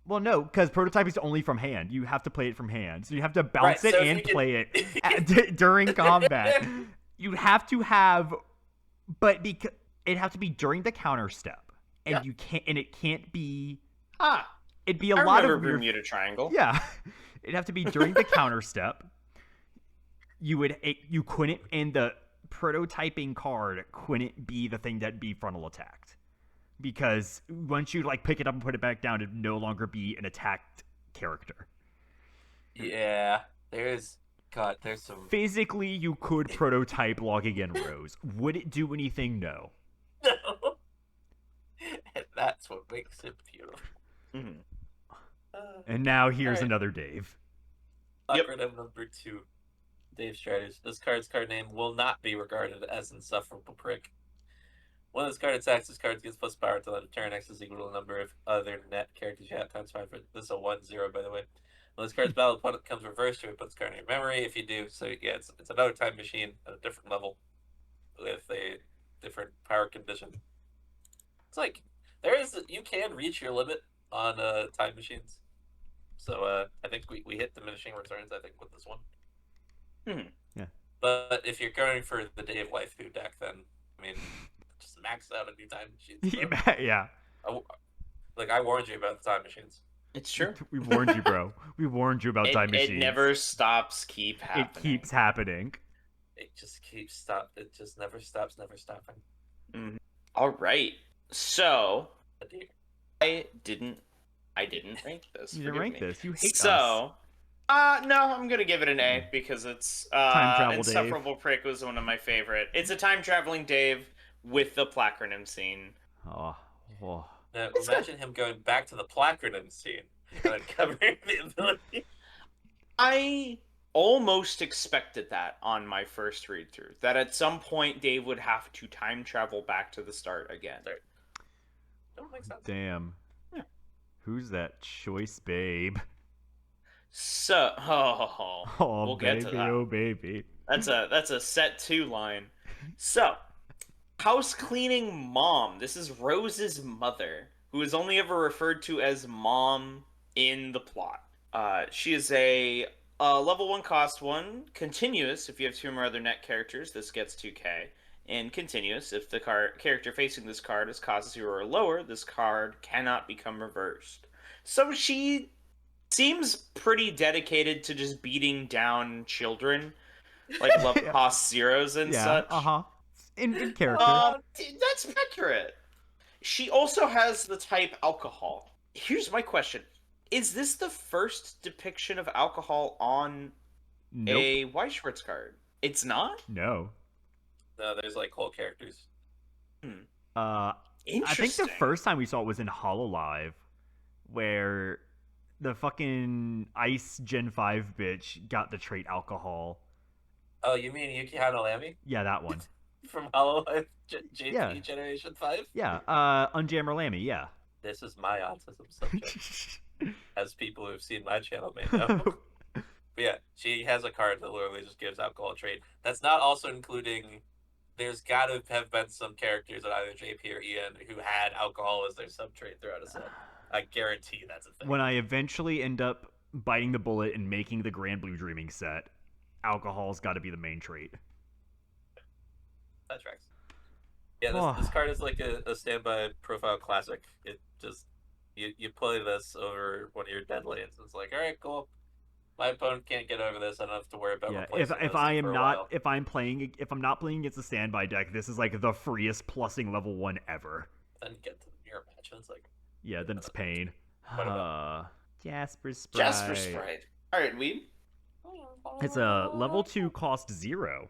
Well, no, because prototype is only from hand. You have to play it from hand, so you have to bounce it and play it during combat. You have to have, but because it has to be during the counter step, and you can't, and it can't be. It'd be a lot of weird Bermuda Triangle. Yeah, it'd have to be during the counter step. You couldn't, and the prototyping card couldn't be the thing that'd be frontal attacked. Because once you pick it up and put it back down, it'd no longer be an attacked character. Yeah, there's some. Physically, you could prototype Log Again Rose. Would it do anything? No. No. And that's what makes it beautiful. Mm-hmm. And now here's another Dave. Acronym number 2. Dave Striders. This card's card name will not be regarded as insufferable prick. When this card attacks, this card gets plus power until end of turn. X is equal to the number of other net characters you have times 5. This is a 1/0, by the way. When this card's battle opponent comes reversed, you would put this card in your memory. If you do, so yeah, it's another time machine at a different level with a different power condition. It's like you can reach your limit on time machines. So I think we hit diminishing returns. I think with this one. Yeah. But if you're going for the Dave Waifu deck, then I mean. Just max out a new time machine. Yeah. I warned you about the time machines. It's true. We warned you, bro. We warned you about time machines. It never stops. It keeps happening. It just keeps stop. It just never stops. Never stopping. Mm-hmm. All right. So I didn't rank this. You didn't rank this. You hate us. So. No, I'm gonna give it an A because it's Time Travel Insufferable Dave. Prick was one of my favorite. It's a time traveling Dave with the Placrinim scene. Oh. Now, imagine him going back to the Placrinim scene and uncovering the ability. I almost expected that on my first read through. That at some point Dave would have to time travel back to the start again. Don't make sense. Damn. Yeah. Who's that choice babe? So, we'll baby, get to that. Oh baby. That's a set 2 line. So, house cleaning mom. This is Rose's mother, who is only ever referred to as mom in the plot. She is a level 1 cost 1, continuous if you have 2 or more other net characters, this gets 2k, and continuous if the character facing this card is cost 0 or lower, this card cannot become reversed. So she seems pretty dedicated to just beating down children, like love Yeah. cost zeros and Yeah, such. In character. That's accurate. She also has the type alcohol. Here's my question. Is this the first depiction of alcohol on Nope. a Weiss Schwarz card? It's not? No. No, there's like whole characters. I think Interesting. the first time we saw it was in Hololive, where the fucking Ice Gen 5 bitch got the trait alcohol. Oh, you mean Yuki Hanalami Yeah, that one. from Hololive JP Yeah. Generation 5? Yeah, Unjammer Lammy, yeah. This is my autism subject, as people who've seen my channel may know. But yeah, she has a card that literally just gives alcohol trait. That's not also including. There's got to have been some characters at either JP or Ian who had alcohol as their sub trait throughout a set. I guarantee that's a thing. When I eventually end up biting the bullet and making the Grand Blue Dreaming set, alcohol's got to be the main trait. That tracks. Yeah, this card is like a standby profile classic. It just you play this over one of your dead lanes. It's like, all right, cool. My opponent can't get over this. I don't have to worry about replacing if this I am for a not while. if I'm not playing against a standby deck, this is like the freest plussing level 1 ever. Then get to the mirror match, and it's like, Yeah, then it's pain. What about- Jasper Sprite. Jasper Sprite. Alright, Weeb. It's a level 2 cost 0.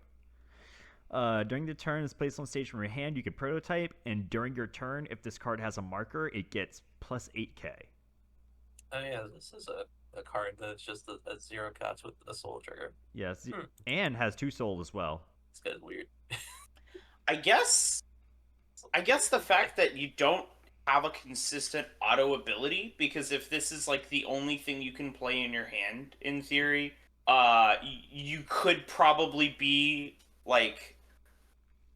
During the turn, it's placed on stage from your hand. You can prototype, and during your turn, if this card has a marker, it gets plus 8k. oh yeah, this is a card that's just a 0 cost with a soul trigger. Yes, and has 2 soul as well. It's kind of weird. I guess the fact that you don't have a consistent auto ability, because if this is like the only thing you can play in your hand, in theory, you could probably be like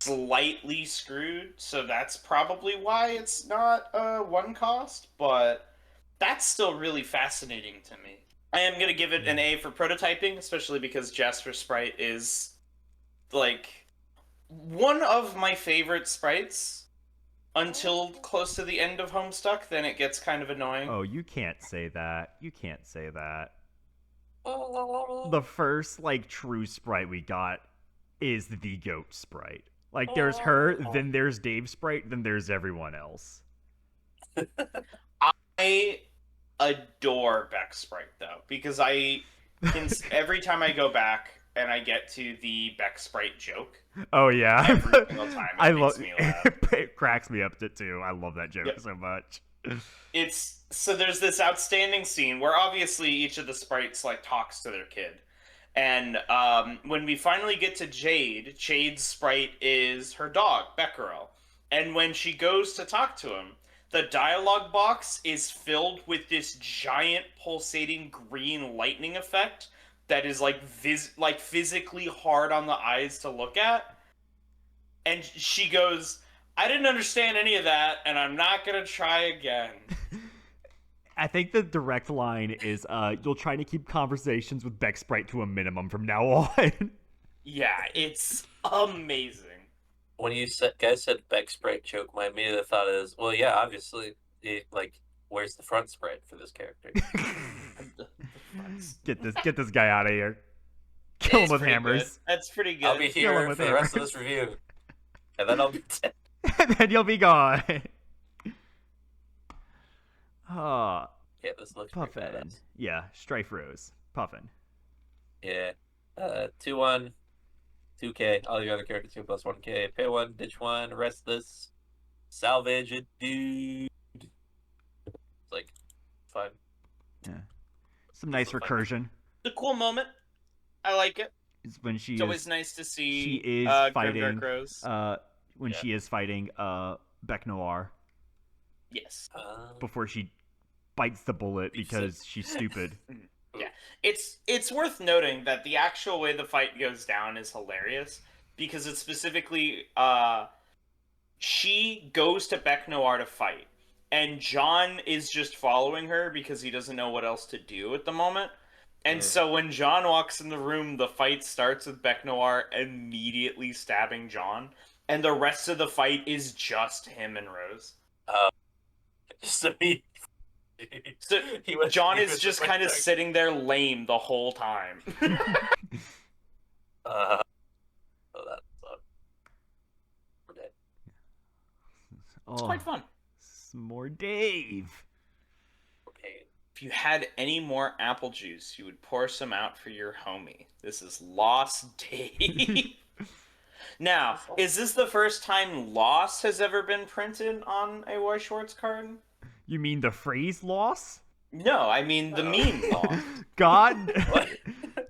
slightly screwed. So that's probably why it's not 1 cost, but that's still really fascinating to me. I am gonna give it an A for prototyping, especially because Jasper Sprite is like one of my favorite sprites until close to the end of Homestuck. Then it gets kind of annoying. Oh, you can't say that. You can't say that. The first like true sprite we got is the goat sprite. Like there's her, then there's Dave Sprite, then there's everyone else. I adore Beck Sprite though, because I can every time I go back and I get to the Beck Sprite joke. Oh yeah, Every single time it I makes love me laugh. it. Cracks me up too. I love that joke so much. It's so there's this outstanding scene where obviously each of the sprites like talks to their kid, and when we finally get to Jade's sprite is her dog Becquerel, and when she goes to talk to him, the dialogue box is filled with this giant pulsating green lightning effect that is like physically hard on the eyes to look at, and she goes, I didn't understand any of that, and I'm not gonna try again. I think the direct line is, you'll try to keep conversations with Beck Sprite to a minimum from now on. Yeah, it's amazing. When you guys said Beck Sprite joke, my immediate thought is, well, yeah, obviously, where's the front sprite for this character? Get this guy out of here. Kill him with hammers. Good. That's pretty good. I'll be Kill him here with for the rest of hammers. this review, and then I'll be dead. And then you'll be gone. Oh, Yeah, this looks pretty Puffin. badass. Yeah, Strife Rose. Puffin. Yeah. 2-1, 2k, all your other characters 2 plus 1k. Pay 1, ditch 1, rest this, salvage it, dude. It's like, fine. Yeah. Some nice So fun. recursion. It's a cool moment. I like it. It's when she It's is, always nice to see she is Grimdark fighting Rose. when Yeah. she is fighting Beck Noir Yes. before she bites the bullet Beefs because she's stupid. It's worth noting that the actual way the fight goes down is hilarious, because it's specifically she goes to Beck Noir to fight, and John is just following her because he doesn't know what else to do at the moment. And so when John walks in the room, the fight starts with Beck Noir immediately stabbing John, and the rest of the fight is just him and Rose. Just to be So John is just kind of sitting there lame the whole time. Oh, that sucks. We're dead. It's quite fun. More Dave. We're paid. If you had any more apple juice, you would pour some out for your homie. This is Lost Dave. Now, is this the first time loss has ever been printed on a Weiss Schwarz card? You mean the phrase loss? No, I mean the meme loss. God.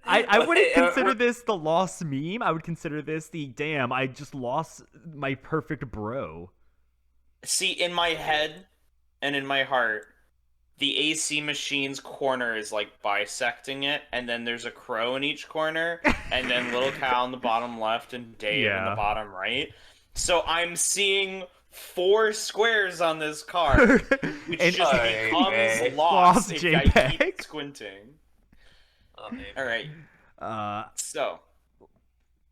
I wouldn't consider this the lost meme. I would consider this the damn, I just lost my perfect bro. See, in my head and in my heart, the AC machine's corner is like bisecting it, and then there's a crow in each corner, and then Little Cow in the bottom left and Dave in the bottom right. So I'm seeing 4 squares on this card, which And just becomes lost if I JPEG. keep squinting. All right. So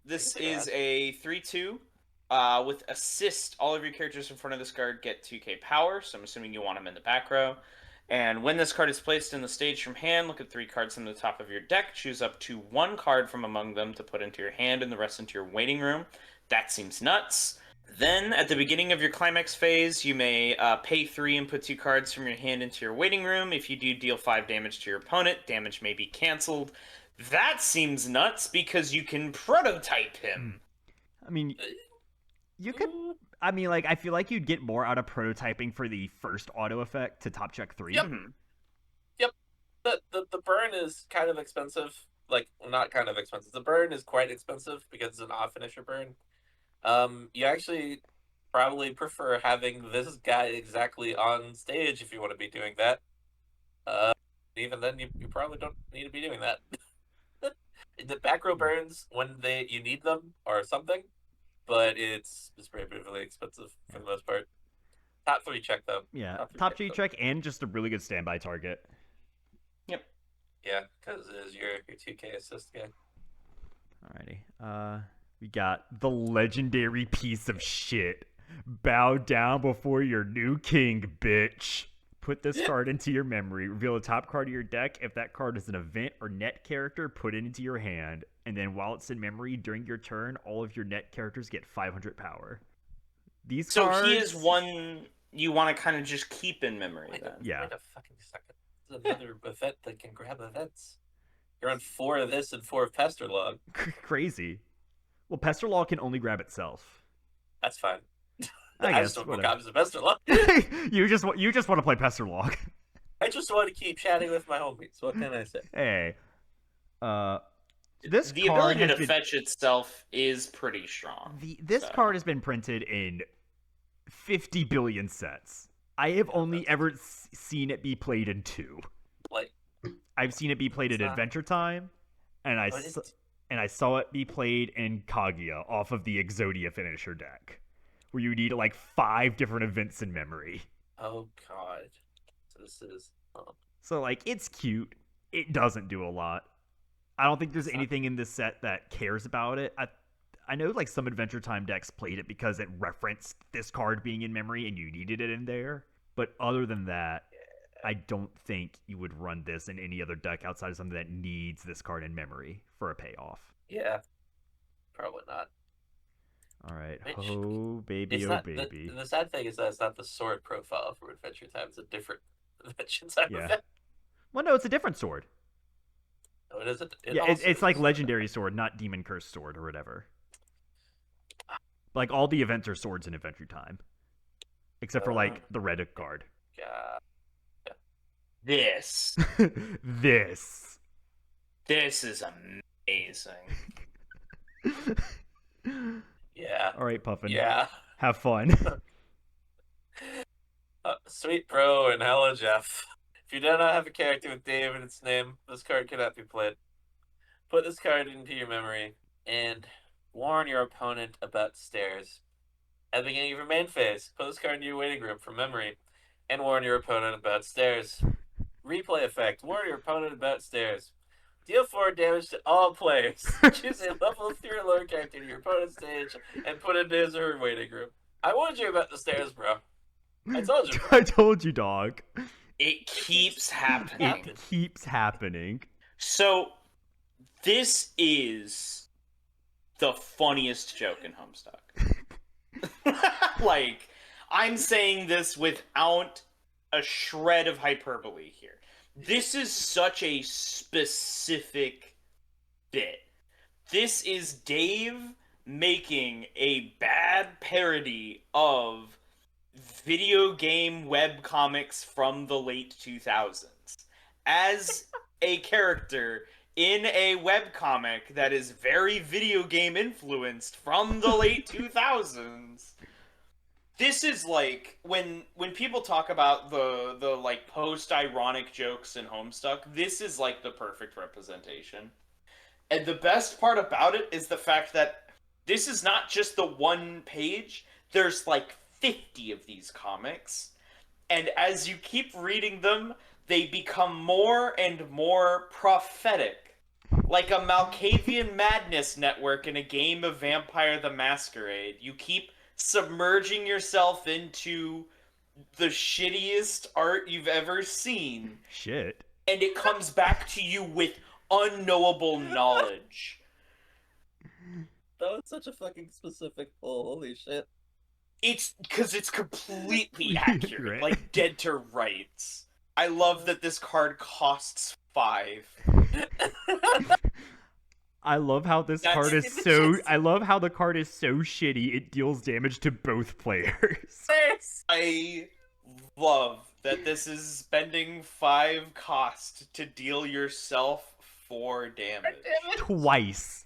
this is a 3/2. With assist, all of your characters in front of this card get 2k power, so I'm assuming you want them in the back row. And when this card is placed in the stage from hand, look at 3 cards from the top of your deck, choose up to 1 card from among them to put into your hand and the rest into your waiting room. That seems nuts. Then, at the beginning of your climax phase, you may pay 3 and put 2 cards from your hand into your waiting room. If you do, deal 5 damage to your opponent. Damage may be cancelled. That seems nuts because you can prototype him. I mean, you could. I mean, like, I feel like you'd get more out of prototyping for the first auto effect to top check 3. Yep. Yep. The burn is kind of expensive. Like, not kind of expensive. The burn is quite expensive because it's an off finisher burn. You actually probably prefer having this guy exactly on stage if you want to be doing that. Even then, you probably don't need to be doing that. The back row burns when you need them or something, but it's prohibitively expensive for the most part. Top 3 check though. Yeah, top 3 check and just a really good standby target. Yep. Yeah, because it is your 2k assist guy. Alrighty. We got the legendary piece of shit. Bow down before your new king, bitch. Put this card into your memory. Reveal the top card of your deck. If that card is an event or net character, put it into your hand. And then while it's in memory during your turn, all of your net characters get 500 power. These cards... So he is one you want to kind of just keep in memory then. Wait a fucking second. There's another event that can grab events. You're on 4 of this and 4 of Pesterlog. Crazy. Well, Pesterlog can only grab itself. That's fine. I guess, just don't want copies of Pesterlog. you just want to play Pesterlog. I just want to keep chatting with my homies. What can I say? Hey. The ability to fetch itself is pretty strong. This card has been printed in 50 billion sets. I have only ever seen it be played in 2. Like, I've seen it be played in Adventure Time, and I saw it be played in Kaguya off of the Exodia finisher deck, where you need like 5 different events in memory. Oh god. So this is... So like, it's cute. It doesn't do a lot. I don't think there's anything in this set that cares about it. I know like some Adventure Time decks played it because it referenced this card being in memory and you needed it in there. But other than that, I don't think you would run this in any other deck outside of something that needs this card in memory for a payoff. Yeah. Probably not. Alright. Oh, baby, baby. The sad thing is that it's not the sword profile for Adventure Time. It's a different Adventure Time event. Well, no, it's a different sword. Oh, it is? It's like Legendary Sword, not Demon Curse Sword or whatever. Like, all the events are swords in Adventure Time. Except for, like, the red card. Yeah. This is amazing. Yeah. Alright, Puffin. Yeah. Have fun. Sweet Pro and hello, Jeff. If you do not have a character with Dave in its name, this card cannot be played. Put this card into your memory and warn your opponent about stairs. At the beginning of your main phase, put this card into your waiting room from memory and warn your opponent about stairs. Replay effect. Warn your opponent about stairs. Deal 4 damage to all players. Choose a level 3 or lower character to your opponent's stage and put it into his or her waiting room. I warned you about the stairs, bro. I told you, bro. I told you, dog. It keeps happening. It keeps happening. So, this is the funniest joke in Homestuck. Like, I'm saying this without a shred of hyperbole here. This is such a specific bit. This is Dave making a bad parody of video game webcomics from the late 2000s as a character in a webcomic that is very video game influenced from the late 2000s. This is like when people talk about the like post-ironic jokes in Homestuck, this is like the perfect representation. And the best part about it is the fact that this is not just the one page. There's like 50 of these comics. And as you keep reading them, they become more and more prophetic. Like a Malkavian madness network in a game of Vampire the Masquerade. You keep submerging yourself into the shittiest art you've ever seen. Shit. And it comes back to you with unknowable knowledge. That was such a fucking specific pull. Holy shit. It's because it's completely accurate, Right. like dead to rights. I love that this card costs 5. I love how this That's- card is it's so. just- I love how the card is so shitty. It deals damage to both players. I love that this is spending 5 cost to deal yourself 4 damage. Twice.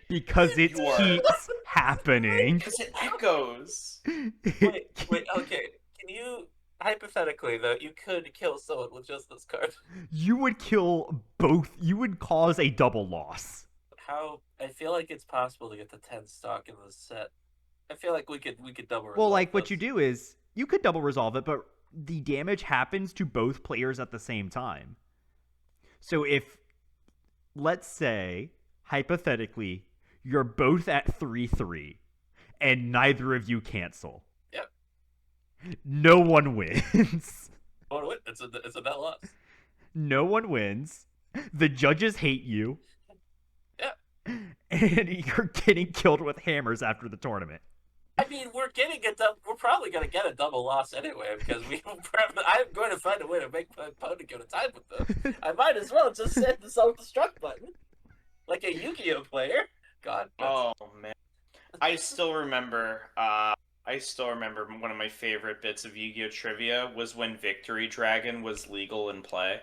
Because it You are- keeps happening. Because it echoes. Wait, okay. Can you, hypothetically, though, you could kill someone with just this card. You would kill both. You would cause a double loss. How, I feel like it's possible to get the 10 stock in this set. I feel like we could double Well, resolve like, what this. you do is, you could double resolve it, but the damage happens to both players at the same time. So if, let's say, hypothetically, you're both at 3-3, and neither of you cancel. Yep. No one wins. Oh, wait, it's a net loss. No one wins. The judges hate you. Yeah. And you're getting killed with hammers after the tournament. I mean, we're probably gonna get a double loss anyway because I'm going to find a way to make my opponent go to time with them. I might as well just hit the self-destruct button, like a Yu-Gi-Oh player. God. Oh man, I still remember one of my favorite bits of Yu-Gi-Oh trivia was when Victory Dragon was legal in play.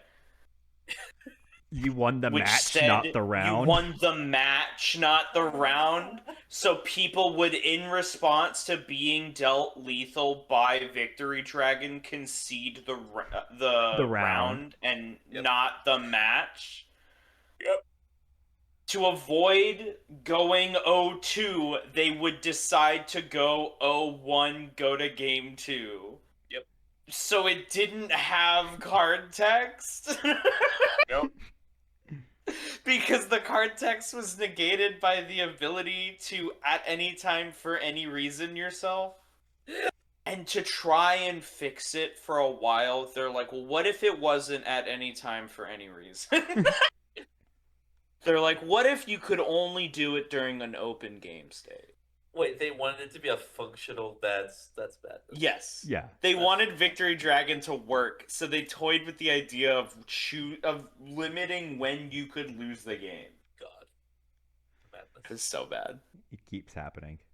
You won the Which match, said not the round. You won the match, not the round. So people would, in response to being dealt lethal by Victory Dragon, concede the round and Yep. not the match. Yep. To avoid going 0-2, they would decide to go 0-1, go to game 2. Yep. So it didn't have card text. Yep. Because the card text was negated by the ability to, at any time, for any reason, yourself. And to try and fix it for a while, they're like, well, what if it wasn't at any time for any reason? They're like, what if you could only do it during an open game state? Wait, they wanted it to be a functional. That's bad. Yes. Yeah. They wanted Victory Dragon to work, so they toyed with the idea of limiting when you could lose the game. God. Madness. It's so bad. It keeps happening.